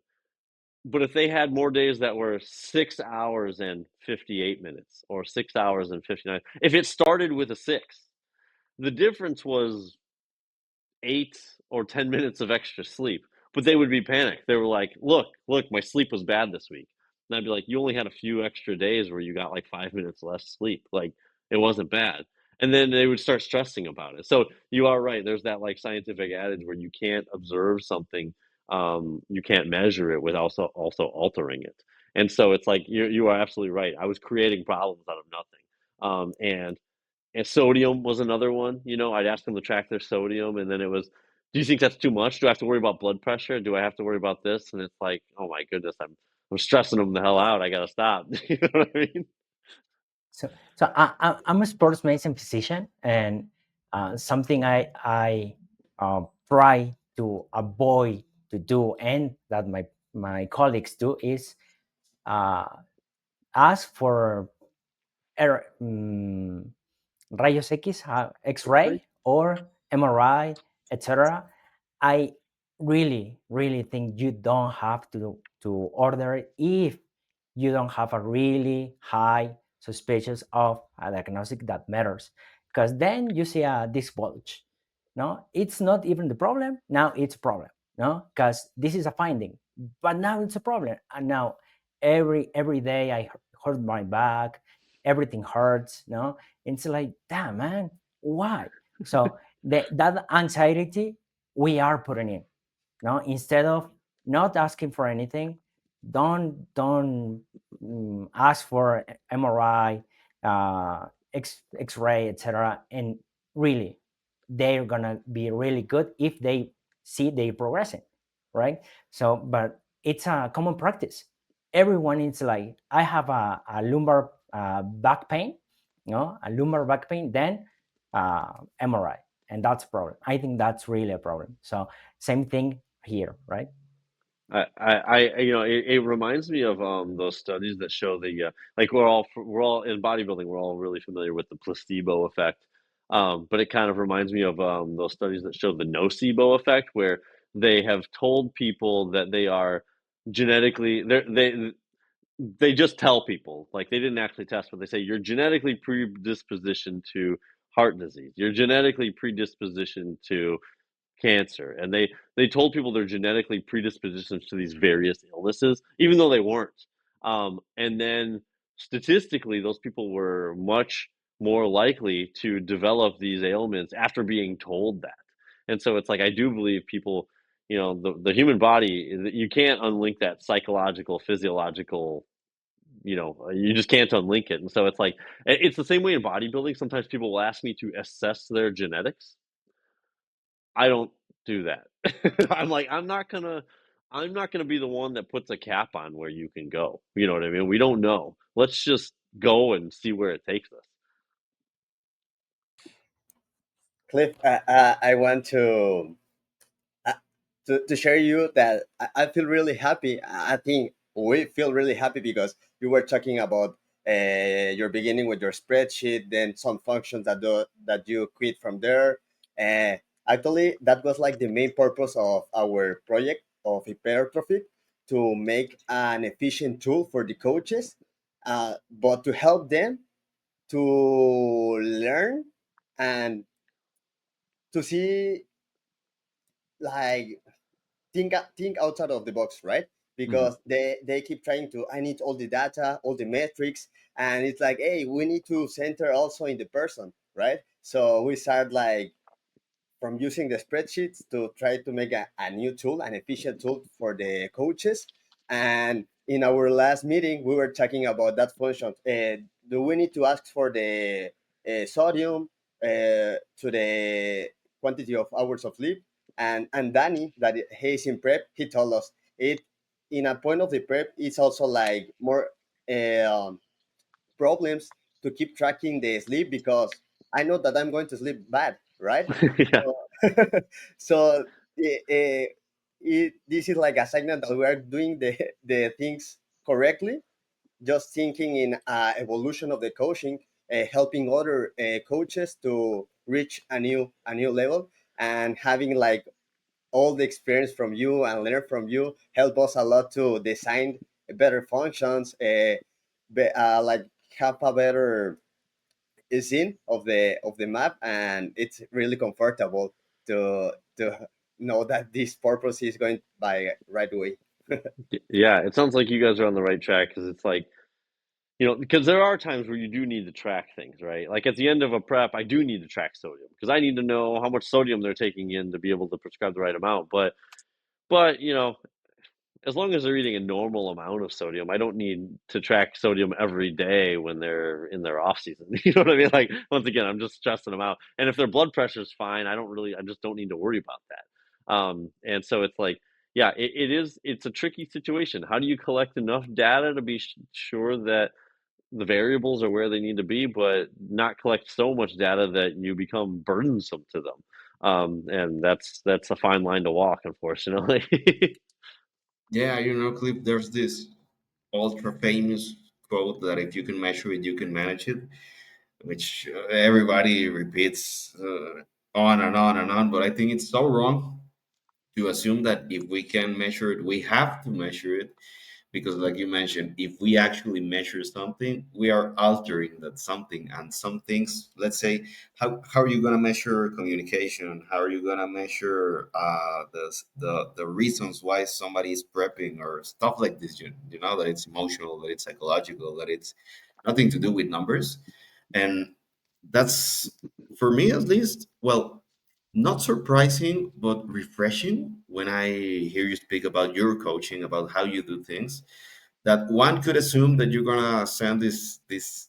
Speaker 1: But if they had more days that were 6 hours and 58 minutes or 6 hours and 59, if it started with a six, the difference was 8 or 10 minutes of extra sleep. But they would be panicked. They were like, look, my sleep was bad this week. And I'd be like, you only had a few extra days where you got like 5 minutes less sleep. Like, it wasn't bad. And then they would start stressing about it. So you are right. There's that like scientific adage where you can't observe something, you can't measure it without also altering it. And so it's like you are absolutely right. I was creating problems out of nothing. And sodium was another one. I'd ask them to track their sodium, and then it was, do you think that's too much? Do I have to worry about blood pressure? Do I have to worry about this? And it's like, oh my goodness, I'm stressing them the hell out. I gotta stop. You know what I mean?
Speaker 2: So I'm a sports medicine physician, and something I try to avoid to do, and that my colleagues do, is uh, ask for rayos X, X-ray or MRI, etc. I really think you don't have to order it if you don't have a really high suspicious of a diagnostic that matters, because then you see a disc bulge. No, it's not even the problem. Now it's a problem. No, because this is a finding, but now it's a problem. And now every day I hurt my back, everything hurts. No, it's like, damn, man, why? So that anxiety we are putting in. No, instead of not asking for anything, don't ask for MRI, X-ray, etc. And really, they're gonna be really good if they see they progressing, right? So, but it's a common practice. Everyone is like, I have a lumbar back pain, a lumbar back pain, then MRI, and that's a problem. I think that's really a problem. So same thing here, right?
Speaker 1: It reminds me of those studies that show the like we're all in bodybuilding. We're all really familiar with the placebo effect, but it kind of reminds me of those studies that show the nocebo effect, where they have told people that they are genetically they just tell people, like, they didn't actually test, but they say you're genetically predispositioned to heart disease. You're genetically predispositioned to cancer, and they told people they're genetically predispositioned to these various illnesses, even though they weren't. And then statistically, those people were much more likely to develop these ailments after being told that. And so it's like, I do believe people, the human body, you can't unlink that psychological, physiological, you just can't unlink it. And so it's like, it's the same way in bodybuilding. Sometimes people will ask me to assess their genetics. I don't do that. I'm like, I'm not gonna be the one that puts a cap on where you can go. You know what I mean? We don't know. Let's just go and see where it takes us.
Speaker 6: Cliff, I want uh, to share you that I feel really happy. I think we feel really happy because you were talking about your beginning with your spreadsheet, then some functions that you quit from there. Actually, that was like the main purpose of our project of Hypertrofit, to make an efficient tool for the coaches, but to help them to learn and to see, like, think outside of the box, right? Because they keep trying to, I need all the data, all the metrics, and it's like, hey, we need to center also in the person, right? So we start like from using the spreadsheets to try to make a new tool, an efficient tool for the coaches. And in our last meeting, we were talking about that function. Do we need to ask for the sodium to the quantity of hours of sleep? And Danny, that he's in prep, he told us it in a point of the prep. It's also like more um, problems to keep tracking the sleep, because I know that I'm going to sleep bad, right?
Speaker 1: Yeah.
Speaker 6: So, so this is like a signal that we are doing the things correctly. Just thinking in evolution of the coaching, helping other coaches to reach a new level, and having like all the experience from you and learn from you help us a lot to design better functions, like have a better scene of the map, and it's really comfortable to know that this purpose is going by right way.
Speaker 1: Yeah, it sounds like you guys are on the right track because it's like, because there are times where you do need to track things, right? Like at the end of a prep, I do need to track sodium because I need to know how much sodium they're taking in to be able to prescribe the right amount. But as long as they're eating a normal amount of sodium, I don't need to track sodium every day when they're in their off season. You know what I mean? Like once again, I'm just stressing them out. And if their blood pressure is fine, I just don't need to worry about that. And so it's like, yeah, it's a tricky situation. How do you collect enough data to be sure that the variables are where they need to be, but not collect so much data that you become burdensome to them? And that's a fine line to walk, unfortunately.
Speaker 5: Yeah, Cliff, there's this ultra famous quote that if you can measure it, you can manage it, which everybody repeats on and on and on. But I think it's so wrong to assume that if we can measure it, we have to measure it, because like you mentioned, if we actually measure something, we are altering that something. And some things, let's say, how are you going to measure communication? How are you going to measure the reasons why somebody is prepping or stuff like this? You know that it's emotional, that it's psychological, that it's nothing to do with numbers. And that's, for me at least, well, not surprising but refreshing when I hear you speak about your coaching, about how you do things, that one could assume that you're gonna send this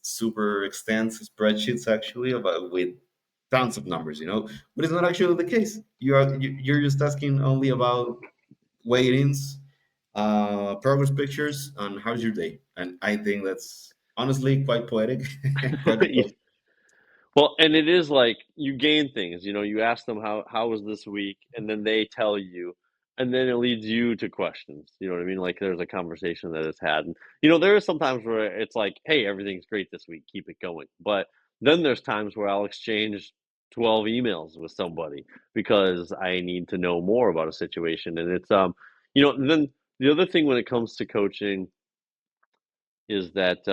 Speaker 5: super extensive spreadsheets actually about with tons of numbers, but it's not actually the case. You're just asking only about weightings, progress pictures, and how's your day. And I think that's honestly quite poetic, quite refreshing.
Speaker 1: Well, and it is like you gain things, you ask them how was this week, and then they tell you, and then it leads you to questions. You know what I mean? Like there's a conversation that is had. And there are some times where it's like, hey, everything's great this week, keep it going. But then there's times where I'll exchange 12 emails with somebody because I need to know more about a situation. And it's then the other thing when it comes to coaching is that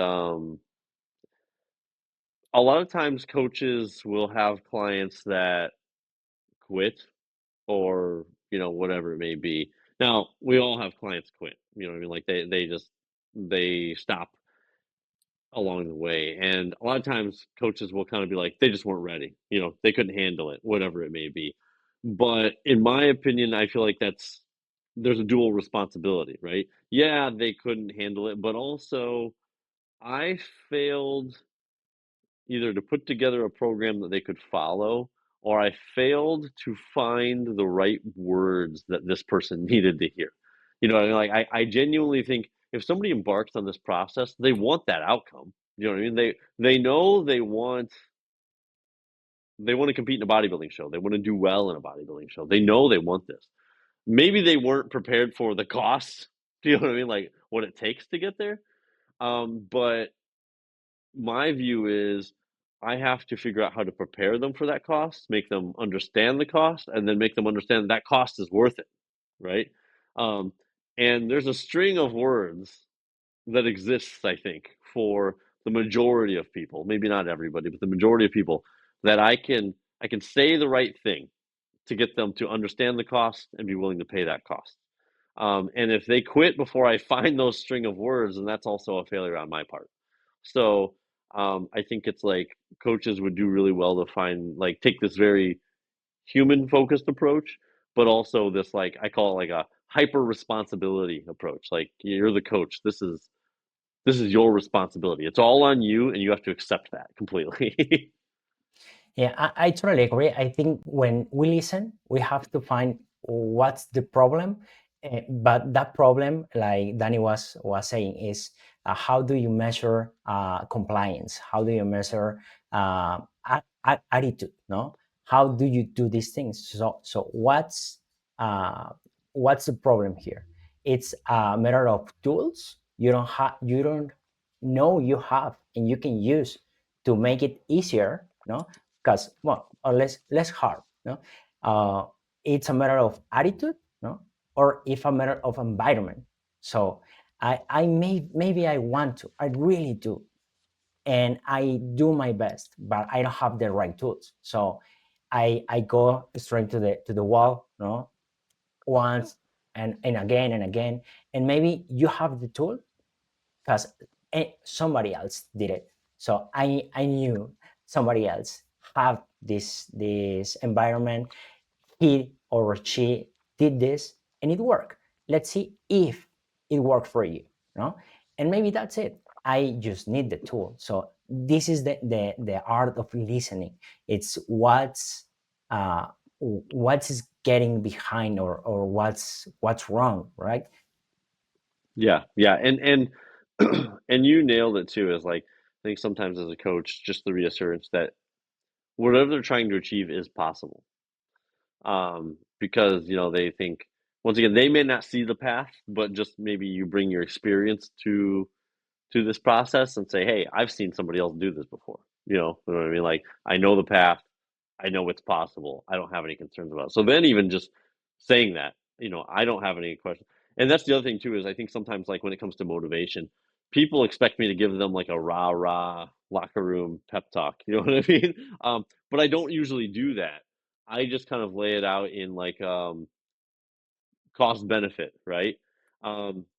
Speaker 1: a lot of times coaches will have clients that quit or whatever it may be. Now we all have clients quit, what I mean, like they stop along the way, and a lot of times coaches will kind of be like they just weren't ready, they couldn't handle it, whatever it may be. But in my opinion, I feel like there's a dual responsibility, right? Yeah, they couldn't handle it, but also I failed either to put together a program that they could follow, or I failed to find the right words that this person needed to hear. What I mean? Like I genuinely think if somebody embarks on this process, they want that outcome. You know what I mean? They know they want to compete in a bodybuilding show. They want to do well in a bodybuilding show. They know they want this. Maybe they weren't prepared for the costs. Do you know what I mean? Like what it takes to get there. But my view is I have to figure out how to prepare them for that cost, make them understand the cost, and then make them understand that cost is worth it, right? Um, And there's a string of words that exists, I think, for the majority of people, maybe not everybody, but the majority of people, that I can say the right thing to get them to understand the cost and be willing to pay that cost. And if they quit before I find those string of words, then that's also a failure on my part. So I think it's like coaches would do really well to find, like, take this very human focused approach, but also this, like, I call it like a hyper responsibility approach. Like, you're the coach. This is your responsibility. It's all on you, and you have to accept that completely.
Speaker 2: Yeah, I totally agree. I think when we listen, we have to find what's the problem. But that problem, like Danny was saying, is how do you measure compliance? How do you measure attitude? No, how do you do these things? So what's the problem here? It's a matter of tools you don't know you have and you can use to make it easier. No, because well, or less hard. No, uh, it's a matter of attitude, no, or if a matter of environment. So maybe I want to, I really do, and I do my best, but I don't have the right tools. So I go straight to the wall, no, once and again and again, and maybe you have the tool because somebody else did it. So I knew somebody else have this environment. He or she did this and it worked. Let's see if it worked for you. No, and maybe that's it. I just need the tool. So this is the art of listening. It's what's getting behind or what's wrong, right?
Speaker 1: Yeah, yeah, and and you nailed it too. Is like, I think sometimes as a coach, just the reassurance that whatever they're trying to achieve is possible. Because they think, once again, they may not see the path, but just maybe you bring your experience to this process and say, hey, I've seen somebody else do this before. You know what I mean? Like, I know the path, I know it's possible. I don't have any concerns about it. So then even just saying that, I don't have any questions. And that's the other thing too, is I think sometimes, like, when it comes to motivation, people expect me to give them like a rah rah locker room pep talk. You know what I mean? But I don't usually do that. I just kind of lay it out in like cost benefit, right?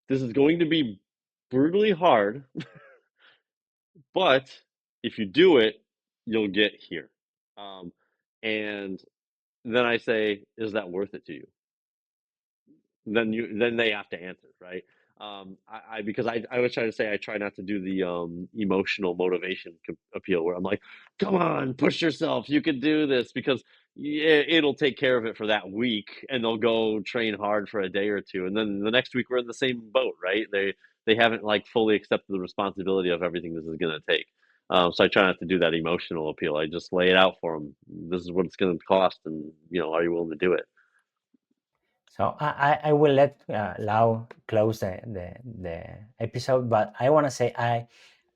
Speaker 1: This is going to be brutally hard, but if you do it, you'll get here. And then I say, is that worth it to you? Then they have to answer, right? Because I was trying to say, I try not to do the emotional motivation appeal where I'm like, come on, push yourself, you can do this, because yeah, it'll take care of it for that week, and they'll go train hard for a day or two, and then the next week we're in the same boat, right? They haven't like fully accepted the responsibility of everything this is going to take. So I try not to do that emotional appeal. I just lay it out for them. This is what it's going to cost, and are you willing to do it?
Speaker 2: So I will let Lau close the episode, but I want to say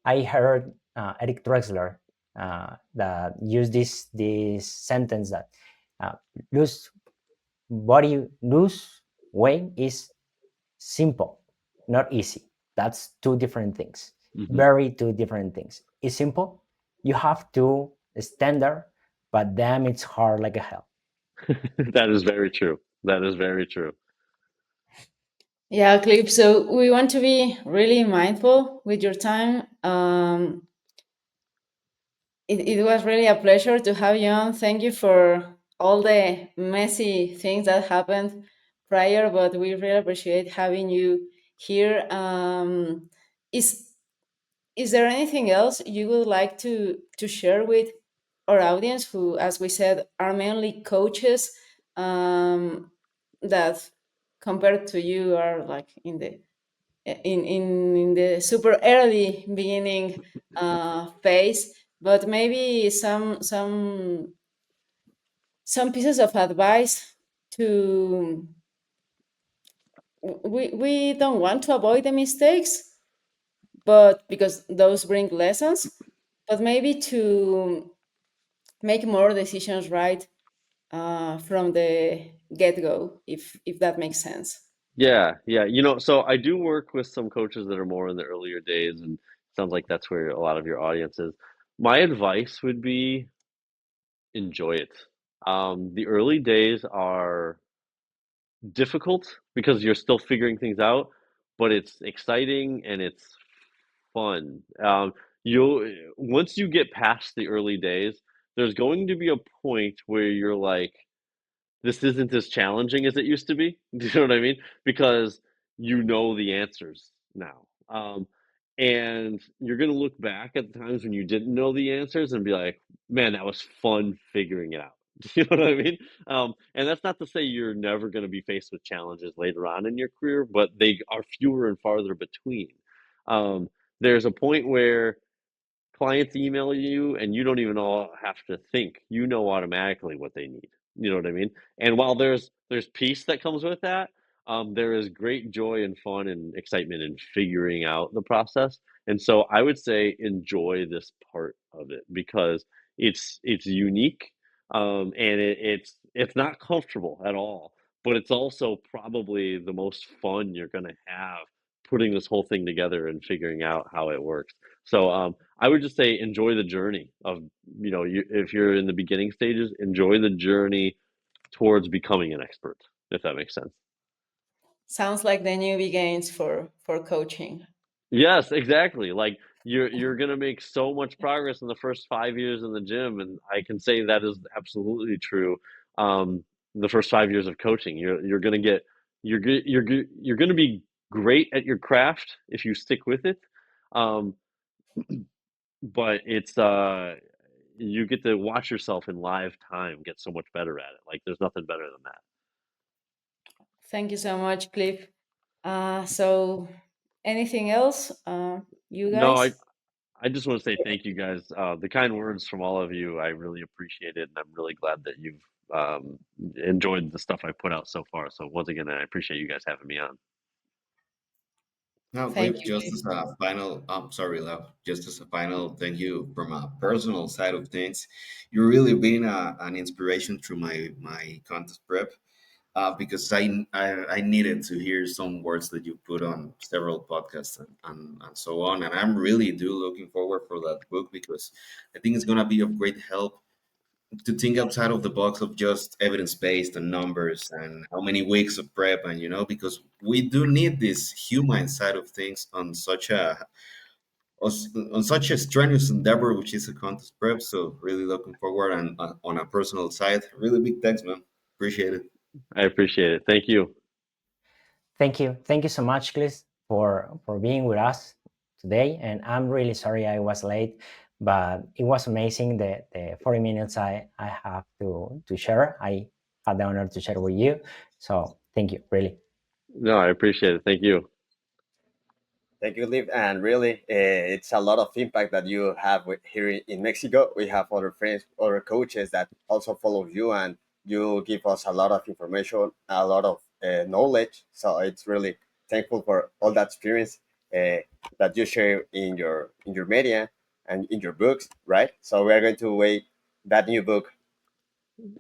Speaker 2: I heard Eric Drexler that used this sentence that uh, lose lose weight is simple, not easy. That's two different things.
Speaker 1: Mm-hmm.
Speaker 2: Very two different things. It's simple. You have to standard, but damn, it's hard like a hell.
Speaker 1: That is very true. That is very true.
Speaker 4: Yeah, Clip. So we want to be really mindful with your time. It was really a pleasure to have you on. Thank you for all the messy things that happened prior, but we really appreciate having you here. Is is there anything else you would like to share with our audience, who, as we said, are mainly coaches, that compared to you are like in the super early beginning phase, but maybe some pieces of advice to, we don't want to avoid the mistakes, but because those bring lessons, but maybe to make more decisions right from the get-go, if that makes sense.
Speaker 1: Yeah, yeah. So I do work with some coaches that are more in the earlier days, and it sounds like that's where a lot of your audience is. My advice would be enjoy it. The early days are difficult because you're still figuring things out, but it's exciting and it's fun. You'll Once you get past the early days, there's going to be a point where you're like, this isn't as challenging as it used to be. Do you know what I mean? Because you know the answers now. And you're going to look back at the times when you didn't know the answers and be like, man, that was fun figuring it out. Do you know what I mean? And that's not to say you're never going to be faced with challenges later on in your career, but they are fewer and farther between. There's a point where clients email you and you don't even all have to think. You know automatically what they need. You know what I mean? And while there's peace that comes with that, there is great joy and fun and excitement in figuring out the process. And so I would say enjoy this part of it because it's unique, and it's not comfortable at all, but it's also probably the most fun you're going to have putting this whole thing together and figuring out how it works. So I would just say enjoy the journey of, if you're in the beginning stages, enjoy the journey towards becoming an expert, if that makes sense.
Speaker 4: Sounds like the new begins for coaching.
Speaker 1: Yes, exactly. Like you're gonna make so much progress in the first 5 years in the gym, and I can say that is absolutely true. The first 5 years of coaching, you're gonna get you're gonna be great at your craft if you stick with it. Um, but you get to watch yourself in live time get so much better at it. Like there's nothing better than that.
Speaker 4: Thank you so much, Cliff. So anything else, you
Speaker 1: No,
Speaker 4: guys?
Speaker 1: I just want to say thank you guys. The kind words from all of you, I really appreciate it, and I'm really glad that you've enjoyed the stuff I put out so far. So once again, I appreciate you guys having me on.
Speaker 5: Now,
Speaker 4: Thank
Speaker 5: Cliff,
Speaker 4: you,
Speaker 5: just
Speaker 4: Cliff.
Speaker 5: as a final, I'm sorry, Love, just as a final thank you from a personal side of things, you've really been an inspiration through my contest prep. Because I needed to hear some words that you put on several podcasts and so on. And I'm really do looking forward for that book because I think it's going to be of great help to think outside of the box of just evidence based and numbers and how many weeks of prep and because we do need this human side of things on such a strenuous endeavor which is a contest prep. So really looking forward and on a personal side, really big thanks, man. Appreciate it.
Speaker 1: I appreciate it. Thank you.
Speaker 2: Thank you so much, Chris, for being with us today. And I'm really sorry I was late, but it was amazing the 40 minutes I have to share. I had the honor to share with you. So thank you, really.
Speaker 1: No, I appreciate it. Thank you.
Speaker 6: Thank you, Liv. And really, it's a lot of impact that you have here in Mexico. We have other friends, other coaches that also follow you, and you give us a lot of information, a lot of knowledge. So it's really thankful for all that experience uh, that you share in your media and in your books, right? So we are going to wait that new book.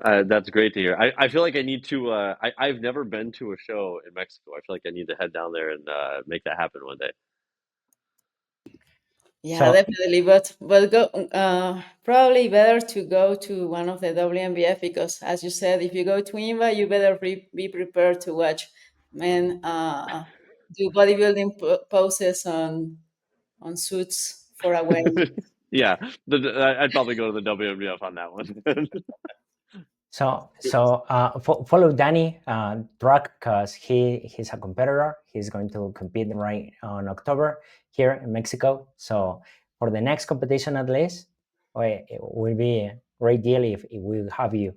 Speaker 1: That's great to hear. I feel like I need to. I've never been to a show in Mexico. I feel like I need to head down there and make that happen one day.
Speaker 4: Yeah,
Speaker 2: So
Speaker 4: definitely. But go probably better to go to one of the WNBF because, as you said, if you go to INVA, you better be prepared to watch men do bodybuilding poses on suits for a wedding.
Speaker 1: Yeah, I'd probably go to the WWF on that one.
Speaker 2: follow Danny track because he's a competitor. He's going to compete right on October here in Mexico. So for the next competition, at least, it will be a great deal if we have you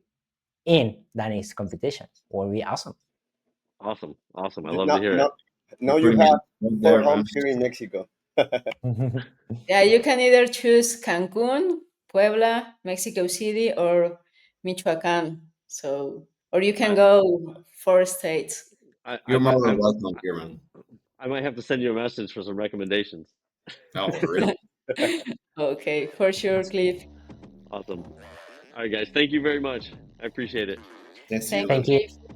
Speaker 2: in Danny's competition. It will be awesome.
Speaker 1: Awesome. I love to
Speaker 6: No,
Speaker 1: hear it.
Speaker 6: no, no,
Speaker 5: You're
Speaker 6: you
Speaker 5: pretty much
Speaker 6: have
Speaker 5: right
Speaker 6: four
Speaker 5: there, man.
Speaker 6: homes here in Mexico.
Speaker 4: Yeah, you can either choose Cancun, Puebla, Mexico City, or Michoacan. So, or you can
Speaker 1: I,
Speaker 4: go 4 states.
Speaker 5: You're more than welcome here, man.
Speaker 1: I might have to send you a message for some recommendations.
Speaker 5: Oh, really?
Speaker 4: Okay, for sure, Cliff.
Speaker 1: Awesome. All right, guys. Thank you very much. I appreciate it.
Speaker 5: Thanks to you,
Speaker 4: Thank you,
Speaker 2: Thank
Speaker 5: man.
Speaker 2: you.
Speaker 4: Cliff.